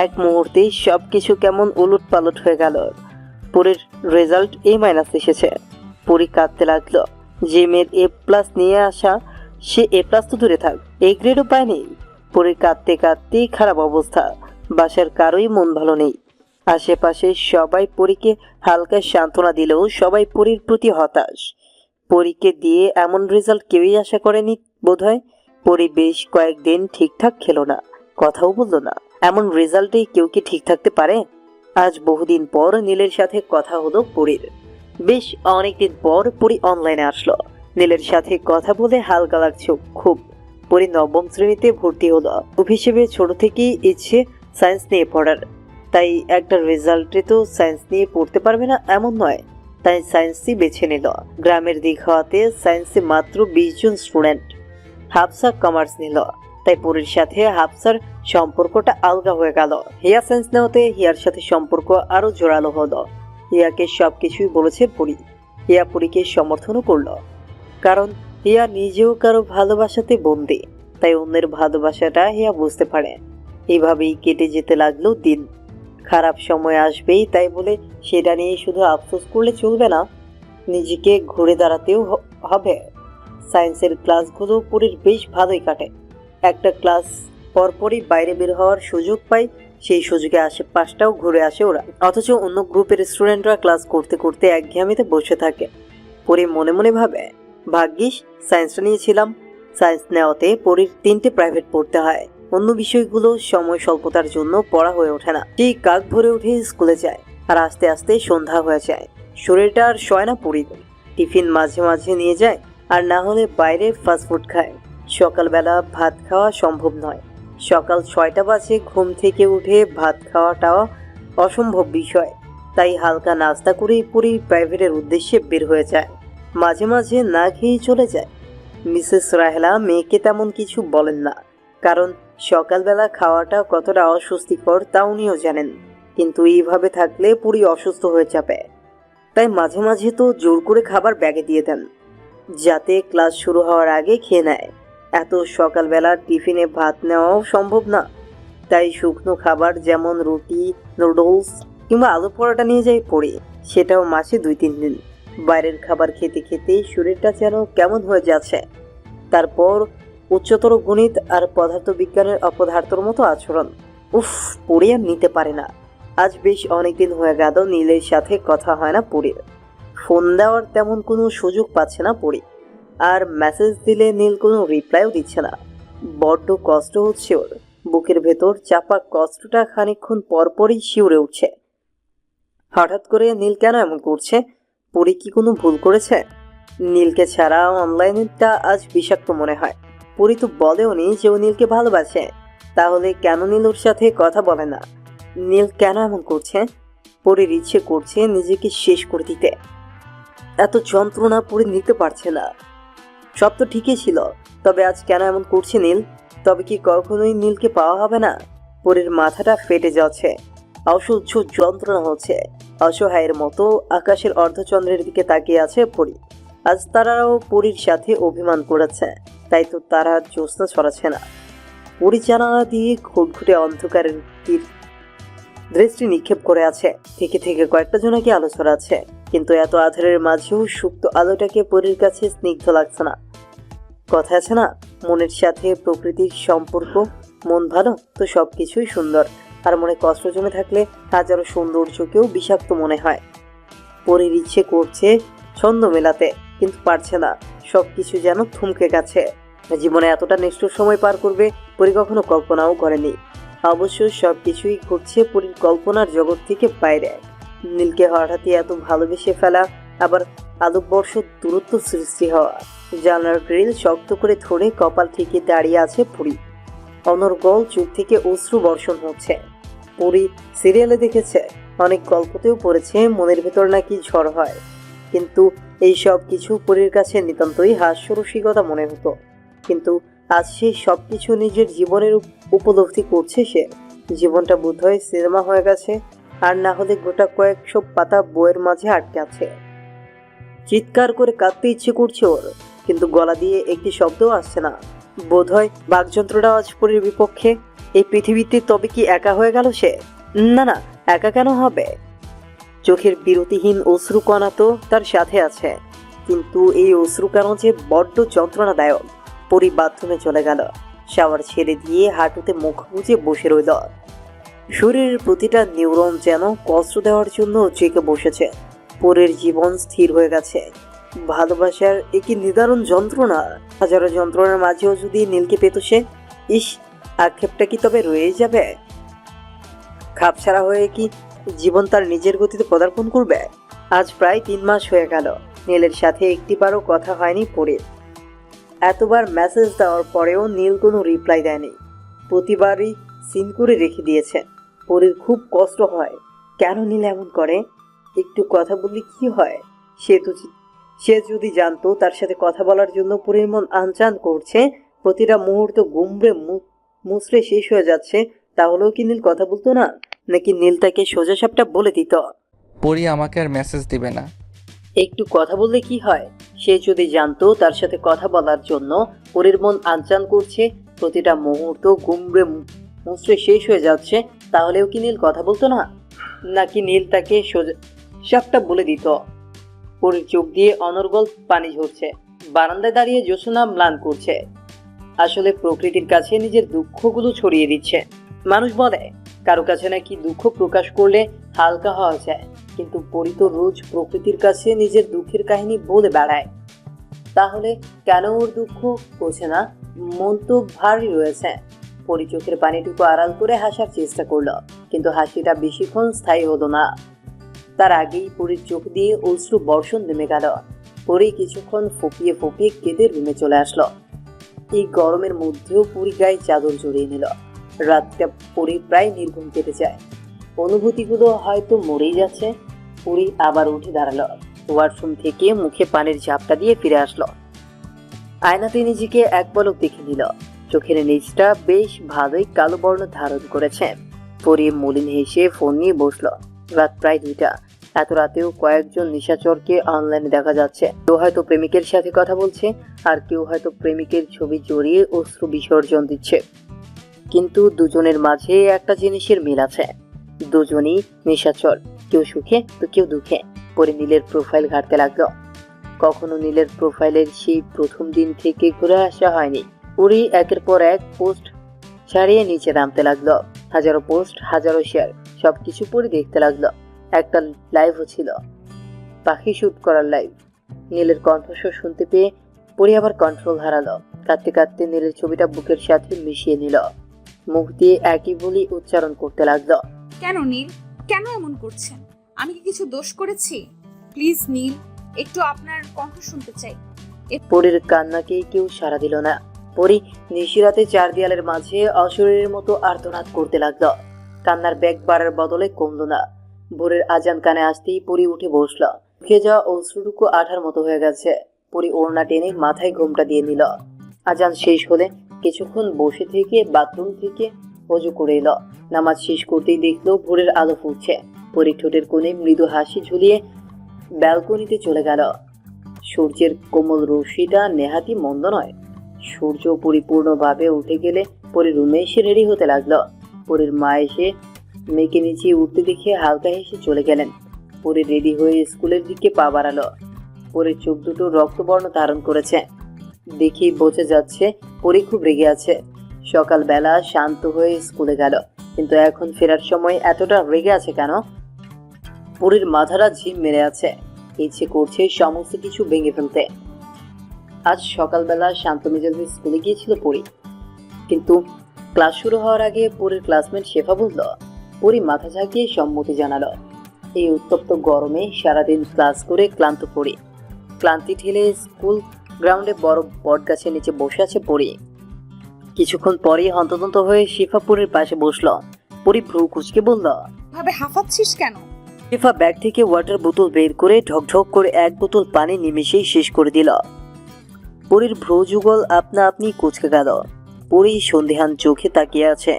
এক মুহূর্তে সবকিছু কেমন উলট পালট হয়ে গেল। পরির রেজাল্ট A- এসেছে। পরি কাঁদতে লাগলো। যে মেয়ের A+ নিয়ে আসা, সে A+ তো দূরে থাক, A গ্রেডও পায়নি। পরি কাঁদতে কাঁদতেই খারাপ অবস্থা। বাসার কারোই মন ভালো নেই। আশেপাশে সবাই পরীকে হালকা সান্ত্বনা দিলেও সবাই পরির প্রতি হতাশ। পরীকে দিয়ে এমন রেজাল্ট কেউই আশা করেনি বোধহয়। পরি বেশ কয়েকদিন ঠিকঠাক খেলো না, কথাও বললো না। এমন রেজাল্টেই কেউ কি ঠিক থাকতে পারে? আজ বহুদিন পর নীলের সাথে কথা হলো পরির। বেশ অনেকদিন পর পরি অনলাইনে আসলো। নীলের সাথে কথা বলে হালকা লাগছে খুব। পরি 9ম শ্রেণীতে ভর্তি হলো। হিসেবে ছোট থেকেই ইচ্ছে সায়েন্স নিয়ে পড়ার, তাই একটা রেজাল্টে তো সায়েন্স নিয়ে পড়তে পারবে না এমন নয়, তাই সায়েন্সই বেছে নিল। গ্রামের দিক হওয়াতে সায়েন্সে মাত্র 20 জন স্টুডেন্ট। হাফসা কমার্স নিল, তাই পরির সাথে হাফসার সম্পর্কটা আলগা হয়ে গেল। হিয়া সায়েন্স নেওয়াতে হিয়ার সাথে সম্পর্ক আরো জোরালো হলো। হিয়াকে সবকিছুই বলেছে পরি। হিয়া পরিকে সমর্থনও করলো, কারণ হিয়া নিজেও কারো ভালোবাসাতে বন্দী, তাই অন্যের ভালোবাসাটা হিয়া বুঝতে পারে। এইভাবেই কেটে যেতে লাগলো দিন। খারাপ সময় আসবেই, তাই বলে সেটা নিয়ে শুধু আফসোস করলে চলবে না, নিজেকে ঘুরে দাঁড়াতেও হবে। সায়েন্সের ক্লাসগুলো পরির বেশ ভালোই কাটে। একটা ক্লাস পরপরই বাইরে বের হওয়ার সুযোগ পাই, সেই সুযোগে আশেপাশটাও ঘুরে আসে ওরা। অথচ অন্য গ্রুপের স্টুডেন্টরা ক্লাস করতে করতে একঘেয়েমিতে বসে থাকে। পরি মনে মনে ভাবে, ভাগ্যিস সায়েন্সটা নিয়েছিলাম। সায়েন্স নেওয়াতে পরির 3টে প্রাইভেট পড়তে হয়। অন্য বিষয়গুলো সময় স্বল্পতার জন্য পড়া হয়ে ওঠে না। সেই কাক ভরে উঠে স্কুলে যায়, আর আস্তে আস্তে সন্ধ্যা হয়ে যায়। শরীরটা আর সয় না পরির। টিফিন মাঝে মাঝে নিয়ে যায়, আর না হলে বাইরে ফাস্টফুড খায়। সকালবেলা ভাত খাওয়া সম্ভব নয়। সকাল 6টা বাজে ঘুম থেকে উঠে ভাত খাওয়াটাও অসম্ভব বিষয়। তাই হালকা নাস্তা করেই পুরী প্রাইভেটের উদ্দেশ্যে বের হয়ে যায়। মাঝে মাঝে না খেয়েই চলে যায়। মিসেস রাহেলা মেয়েকে তেমন কিছু বলেন না, কারণ সকালবেলা খাওয়াটা কতটা অস্বস্তিকর তা উনিও জানেন। কিন্তু এইভাবে থাকলে পুরী অসুস্থ হয়ে যাবে। তাই মাঝে মাঝে তো জোর করে খাবার ব্যাগে দিয়ে দেন, যাতে ক্লাস শুরু হওয়ার আগে খেয়ে নেয়। এত সকালবেলা টিফিনে ভাত নেওয়াও সম্ভব না। তাই শুকনো খাবার যেমন রুটি, নুডলস কিংবা আলু পরোটা নিয়ে যায় পড়ে, সেটাও মাসে 2-3 দিন। বাইরের খাবার খেতে খেতে শরীরটা যেন কেমন হয়ে যাচ্ছে। তারপর উচ্চতর গণিত আর পদার্থবিজ্ঞানের অপদার্থর মতো আচরণ। উফ, পড়ে আর নিতে পারে না। আজ বেশ অনেকদিন হয়ে গেল নীলের সাথে কথা হয় না পড়ির। ফোন দেওয়ার তেমন কোনো সুযোগ পাচ্ছে না পড়ি। আর মেসেজ দিলে নীল কোনো রিপ্লাইও দিচ্ছে না। বড্ড কষ্ট হচ্ছে ওর। বুকের ভেতর চাপা কষ্টটা খানিকক্ষণ পরপরই শিউরে উঠছে। হঠাৎ করে নীল কেন এমন করছে? পরি কি কোনো ভুল করেছে? নীলকে ছাড়া অনলাইনটা আজ বিষাক্ত মনে হয়। পরি তো বলেও নি যে ও নীলকে ভালোবাসে। তাহলে কেন নীল ওর সাথে কথা বলে না? নীল কেন এমন করছে? পরির ইচ্ছে করছে নিজেকে শেষ করে দিতে। এত যন্ত্রণা পরি নিতে পারছে না। সব তো ঠিকই ছিল, তবে আজ কেন এমন করছে নীল? তবে কি কখনোই নীলকে পাওয়া হবে না? পরির মাথাটা ফেটে যাচ্ছে, অসহ্য যন্ত্রণা হচ্ছে। অসহায়ের মতো আকাশের অর্ধচন্দ্রের দিকে তাকিয়ে আছে পরি। আজ তারাও পরির সাথে অভিমান করেছে, তাই তো তারা জ্যোৎস্না ছড়াচ্ছে না। পরি জানালা দিয়ে ঘুটঘুটে অন্ধকারের দৃষ্টি নিক্ষেপ করে আছে। থেকে থেকে কয়েকটা জনাকে আলো ছড়াচ্ছে, কিন্তু এত আধারের মাঝেও সুপ্ত আলোটাকে পরির কাছে স্নিগ্ধ লাগছে না। কথা আছে না, মনের সাথে প্রকৃতির সম্পর্ক। মন ভালো তো সবকিছুই সুন্দর, আর মনে কষ্ট জমে থাকলে হাজারো সৌন্দর্যকেও বিষাক্ত মনে হয়। পরির ইচ্ছে করছে ছন্দ মেলাতে, কিন্তু পারছে না। সবকিছু যেন থমকে গেছে। জীবনে এতটা নিষ্ঠুর সময় পার করবে পরি কখনো কল্পনাও করেনি। অবশ্য সবকিছুই ঘটছে পরির কল্পনার জগৎ থেকে বাইরে। নীলকে হঠাৎই এত ভালোবেসে ফেলা, আবার আলোকবর্ষ দূরত্ব সৃষ্টি হওয়া। জানলার গ্রিল শক্ত করে ধরে কপাল থেকে দাঁড়িয়ে আছে পরি। অনর্গল চোখ থেকে অশ্রু বর্ষণ হচ্ছে। পরি সিরিয়ালে দেখেছে, অনেক গল্পতেও পড়েছে মনের ভেতর নাকি ঝড় হয়, কিন্তু এই সব কিছু পরির কাছে নিতান্তই হাস্যরসিকতা মনে হতো। কিন্তু আজ সেই সব কিছু নিজের জীবনের উপলব্ধি করছে সে। জীবনটা বোধহয় সিনেমা হয়ে গেছে, আর না হলে গোটা কয়েকশো পাতা বইয়ের মাঝে আটকে আছে। চিৎকার করে কাঁদতে ইচ্ছে করছে ওর, কিন্তু গলা দিয়ে একটি শব্দও আসছে না। বোধহয় বাকযন্ত্রটা আজ পরির বিপক্ষে। এই পৃথিবীতে তবে কি একা হয়ে গেল সে? না না, একা কেন হবে? চোখের বিরতিহীন অশ্রুকণা তো তার সাথে আছে, কিন্তু এই অশ্রুকণা যে বড্ড যন্ত্রণাদায়ক। পরি বাথরুমে চলে গেল। শাওয়ার ছেড়ে দিয়ে হাঁটুতে মুখ গুজে বসে রইল। শরীরের প্রতিটা নিউরন যেন কষ্ট দেওয়ার জন্য জেগে বসেছে। পরের জীবন স্থির হয়ে গেছে। ভালোবাসার একই নিদারুণ যন্ত্রণা। হাজারো যন্ত্রণার মাঝেও যদি নীলকে পেত সে, ইস, আক্ষেপটা কি তবে রয়ে যাবে? খাপছাড়া হয়ে কি জীবন তার নিজের গতিতে পদার্পণ করবে? আজ প্রায় 3 মাস হয়ে গেল নীলের সাথে একটিবারও কথা হয়নি পরির। এতবার মেসেজ দেওয়ার পরেও নীল কোনো রিপ্লাই দেয়নি। প্রতিবারই সিন করে রেখে দিয়েছে। পরির খুব কষ্ট হয়। কেন নীল এমন করে? একটু কথা বললে কি হয়? সে যদি জানতো তার সাথে কথা বলার জন্য পরির মন আনচান করছে, প্রতিটা মুহূর্ত গুমড়ে মুচড়ে শেষ হয়ে যাচ্ছে, তাহলেও কি নীল কথা বলতো না? নাকি নীল তাকে সোজাসাপটা বলে দিত, পরি আমাকে আর মেসেজ দিবে না? একটু কথা বললে কি হয়? সে যদি জানতো তার সাথে কথা বলার জন্য পরির মন আনচান করছে, প্রতিটা মুহূর্ত গুমড়ে মুচড়ে শেষ হয়ে যাচ্ছে, তাহলেও কি নীল কথা বলতো না? নাকি নীল তাকে সোজাসাপটা বলে দিত? পরির চোখ দিয়ে অনর্গল পানি ঝরছে। বারান্দায় দাঁড়িয়ে জ্যোৎস্না ম্লান করছে। আসলে প্রকৃতির কাছে নিজের দুঃখগুলো ছড়িয়ে দিচ্ছে। মানুষ বলে কারো কাছে নাকি দুঃখ প্রকাশ করলে হালকা হওয়া যায়, কিন্তু পরি তো রোজ প্রকৃতির কাছে নিজের দুঃখের কাহিনী বলে বেড়ায়। তাহলে কেন ওর দুঃখ বোঝে না? মন তো ভারী রয়েছে। পরি চোখের পানিটুকু আড়াল করে হাসার চেষ্টা করলো, কিন্তু হাসিটা বেশিক্ষণ স্থায়ী হলো না। তার আগেই পরির চোখ দিয়ে অশ্রু বর্ষণ নেমে গেল। পরি কিছুক্ষণ ফুপিয়ে ফুপিয়ে কেঁদে রুমে চলে আসলো। এই গরমের মধ্যেও পরি গায়ে চাদর জড়িয়ে নিল। রাতটা পরি প্রায় নির্ঘুম কেটে যায়। অনুভূতিগুলো হয়তো মরেই যাচ্ছে। পরি আবার উঠে দাঁড়ালো। ওয়াশরুম থেকে মুখে পানির ঝাপটা দিয়ে ফিরে আসলো। আয়নাতে নিজেকে এক পলক দেখে নিল। চোখের নিচটা বেশ ভালোই কালো বর্ণ ধারণ করেছে। পরি মলিন হেসে ফোন নিয়ে বসলো। রাত প্রায় 2টা। এত রাতেও কয়েকজন নিশাচরকে অনলাইনে দেখা যাচ্ছে। কেউ হয়তো প্রেমিকের সাথে কথা বলছে, আর কেউ হয়তো প্রেমিকের ছবি জড়িয়ে অশ্রু বিসর্জন দিচ্ছে। কিন্তু দুজনের মাঝে একটা জিনিসের মিল আছে, দুজনই নিশাচর। কেউ সুখে তো কেউ দুঃখে। পরে নীলের প্রোফাইল ঘাঁটতে লাগলো। কখনো নীলের প্রোফাইলের সেই প্রথম দিন থেকে ঘুরে আসা হয়নি। পরি একের পর এক পোস্ট ছাড়িয়ে নিচে নামতে লাগলো। হাজারো পোস্ট, হাজারো শেয়ার, সবকিছু পরি দেখতে লাগলো। একটা লাইভও ছিল, পাখি শুট করার লাইভ। নীলের কণ্ঠস্বর শুনতে পেয়ে পরি আবার কন্ট্রোল হারালো। কাঁদতে কাঁদতে নীলের ছবিটা বুকের সাথে মিশিয়ে নিল। মুখ দিয়ে একই বলি উচ্চারণ করতে লাগলো। কেন নীল, কেন এমন করছেন? আমি কি কিছু দোষ করেছি? প্লিজ নীল, একটু আপনার কণ্ঠ শুনতে চাই। পরির কান্নাকে কেউ সাড়া দিল না। পরি নিশিরাতে 4 দেয়ালের মাঝে অশরীরের মতো আর্তনাদ করতে লাগলো। কান্নার বেগ বাড়ার বদলে কমলো না। ভোরের আজান কানে আসতেই পরি উঠে বসলো। মুখে যাওয়া অশ্রুটুকু আঠার মতো হয়ে গেছে। পরি ওড়না টেনে মাথায় ঘোমটা দিয়ে নিল। আজান শেষ হলে কিছুক্ষণ বসে থেকে বাথরুম থেকে ওযু করে এলো। নামাজ শেষ করতেই দেখলো ভোরের আলো ফুটছে। পরি ঠোঁটের কোণে মৃদু হাসি ঝুলিয়ে ব্যালকনিতে চলে গেল। সূর্যের কোমল রশ্মিটা নেহাতি মন্দ নয়। সূর্য পরিপূর্ণভাবে উঠে গেলে পরি রুমে এসে রেডি হতে লাগলো। পরির মা এসে মেয়েকে নিচে উঠতে দেখে হালকা হেসে চলে গেলেন। পরি রেডি হয়ে স্কুলের দিকে পা বাড়ালো। পরির চোখ দুটো রক্তবর্ণ ধারণ করেছে। দেখেই বোঝা যাচ্ছে পরি খুব রেগে আছে। সকালবেলা শান্ত হয়ে স্কুলে গেল, কিন্তু এখন ফেরার সময় এতটা রেগে আছে কেন? পরির মাথাটা ঝিম মেরে আছে। ইচ্ছে করছে সমস্ত কিছু ভেঙে ফেলতে। আজ সকালবেলা শান্ত মেজাজে স্কুলে গিয়েছিল পরি, কিন্তু ক্লাস শুরু হওয়ার আগে পরির ক্লাসমেট শেফা বলল। পরি মাথা ঝাঁকিয়ে সম্মতি জানালো। এই উত্তপ্ত গরমে সারাদিন ক্লাস করে ক্লান্ত পরি। ক্লান্তি ঠেলে স্কুল গ্রাউন্ডে বড় বট গাছের নিচে বসে আছে পরি। কিছুক্ষণ পরেই হন্তদন্ত হয়ে শেফা পরির পাশে বসলো। পরি ভ্রু কুঁচকে বলল, ভাবে হাঁফাচ্ছিস কেন? শেফা ব্যাগ থেকে ওয়াটার বোতল বের করে ঢকঢক করে 1 বোতল পানি নিমেষেই শেষ করে দিল। পরির ভ্রু যুগল আপনা আপনি কুঁচকে গেল। পরি সন্দেহান চোখে তাকিয়ে আছে।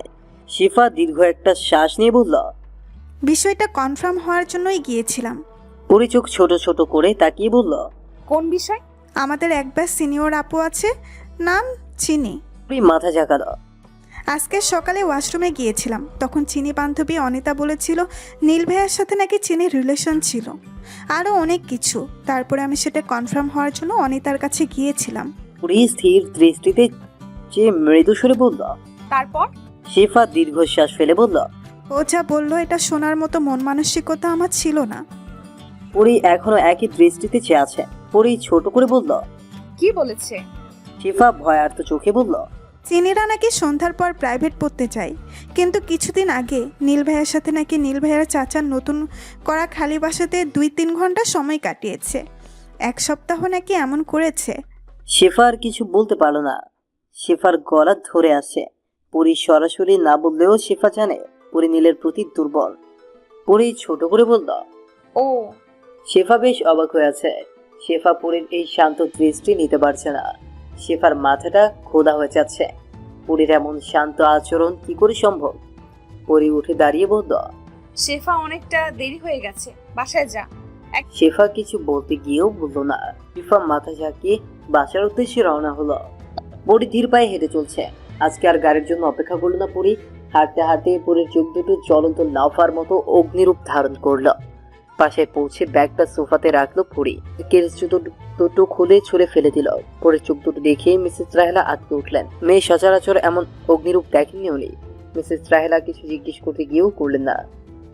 শেফা দীর্ঘ একটা শ্বাস নিয়ে বলল, বিষয়টা কনফার্ম হওয়ার জন্যই গিয়েছিলাম। পরি চোখ ছোট ছোট করে তাকিয়ে বলল, কোন বিষয়? আমাদের একবার সিনিয়র আপু আছে, নাম চিনি। পরি মাথা ঝাঁকালো। আজকে সকালে ওয়াশরুমে গিয়েছিলাম, তখন চিনি বান্ধবী অনিতা বলেছিল নীল ভাইয়ার সাথে নাকি চিনির রিলেশন ছিল, আরও অনেক কিছু। তারপরে আমি সেটা কনফার্ম হওয়ার জন্য অনিতার কাছে গিয়েছিলাম। পরি স্থির দৃষ্টিতে যে মৃদু সুরে বলল। তারপর? শেফা দীর্ঘশ্বাস ফেলে বলল, ও যা বললো এটা শোনার মতো মন মানসিকতা আমার ছিল না। পরি এখনো একই দৃষ্টিতে চেয়ে আছে। পরি ছোট করে বলল, কি বলেছে? শেফা ভয়ার্ত চোখে বলল, চিনিরা নাকি সন্ধ্যার পর প্রাইভেট পড়তে যায়, কিন্তু কিছুদিন আগে নীল ভাইয়ের সাথে নাকি নীল ভাইয়ের চাচার নতুন করা খালি বাসাতে 2-3 ঘন্টা সময় কাটিয়েছে। 1 সপ্তাহ নাকি এমন করেছে। শেফা আর কিছু বলতে পারল না। শেফার গলা ধরে আসে। পরি সরাসরি না বললেও শেফা জানে পরি নীলের প্রতি দুর্বল। পরি ছোট করে বলল, ও। শেফা বেশ অবাক হয়ে আছে। শেফা পরির এই শান্ত দৃষ্টি নিতে পারছে না। শেফার মাথাটা খোদা হয়ে যাচ্ছে। পরির এমন শান্ত আচরণ কি করে সম্ভব? পরি উঠে দাঁড়িয়ে বলল, শেফা অনেকটা দেরি হয়ে গেছে, বাসায় যা। শেফা কিছু বলতে গিয়েও বলল না। শেফা মাথা ঝাঁকিয়ে বাসার উদ্দেশ্যে রওনা হলো। পরি ধীর পায়ে হেঁটে চলছে। আজকে আর গাড়ির জন্য অপেক্ষা করলো না পরি। হাঁটতে হাঁটতে পরির চোখ দুটো জ্বলন্ত লাফার মতো অগ্নিরূপ ধারণ করলো। পাশে পৌঁছে ব্যাগটা সোফাতে রাখলো পরি। কেস দুটো খুলে ছুঁড়ে ফেলে দিল। পরির চোখ দুটো দেখেই মিসেস রাহেলা আটকে উঠলেন। মেয়ে সচরাচর এমন অগ্নিরূপ দেখেননি উনি। মিসেস রাহেলা কিছু জিজ্ঞেস করতে গিয়েও করলেন না।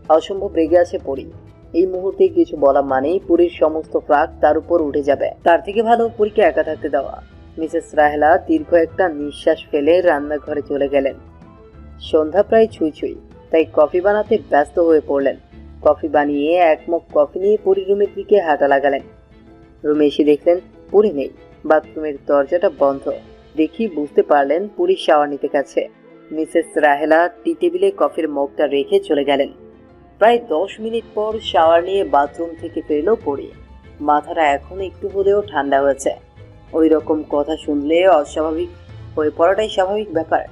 অসম্ভব রেগে আছে পরি। এই মুহূর্তে কিছু বলা মানেই পরির সমস্ত রাগ তার উপর উঠে যাবে। তার থেকে ভালো পরীকে একা থাকতে দেওয়া। মিসেস রাহেলা দীর্ঘ একটা নিঃশ্বাস ফেলে রান্নাঘরে চলে গেলেন। সন্ধ্যা প্রায় ছুঁই ছুঁই, তাই কফি বানাতে ব্যস্ত হয়ে পড়লেন। কফি বানিয়ে 1 মগ কফি নিয়ে পরি রুমের দিকে হাঁটা লাগালেন। রুমে এসে দেখলেন পুরি নেই, বাথরুমের দরজাটা বন্ধ। দেখি বুঝতে পারলেন পুরি শাওয়ার নিতে গেছে। মিসেস রাহেলা টি টেবিলে কফির মগটা রেখে চলে গেলেন। প্রায় 10 মিনিট পর শাওয়ার নিয়ে বাথরুম থেকে ফিরল পুরি। মাথাটা এখন একটু হলেও ঠান্ডা হয়েছে। ওই রকম কথা শুনলে অস্বাভাবিক হয়ে পড়াটাই স্বাভাবিক ব্যাপার।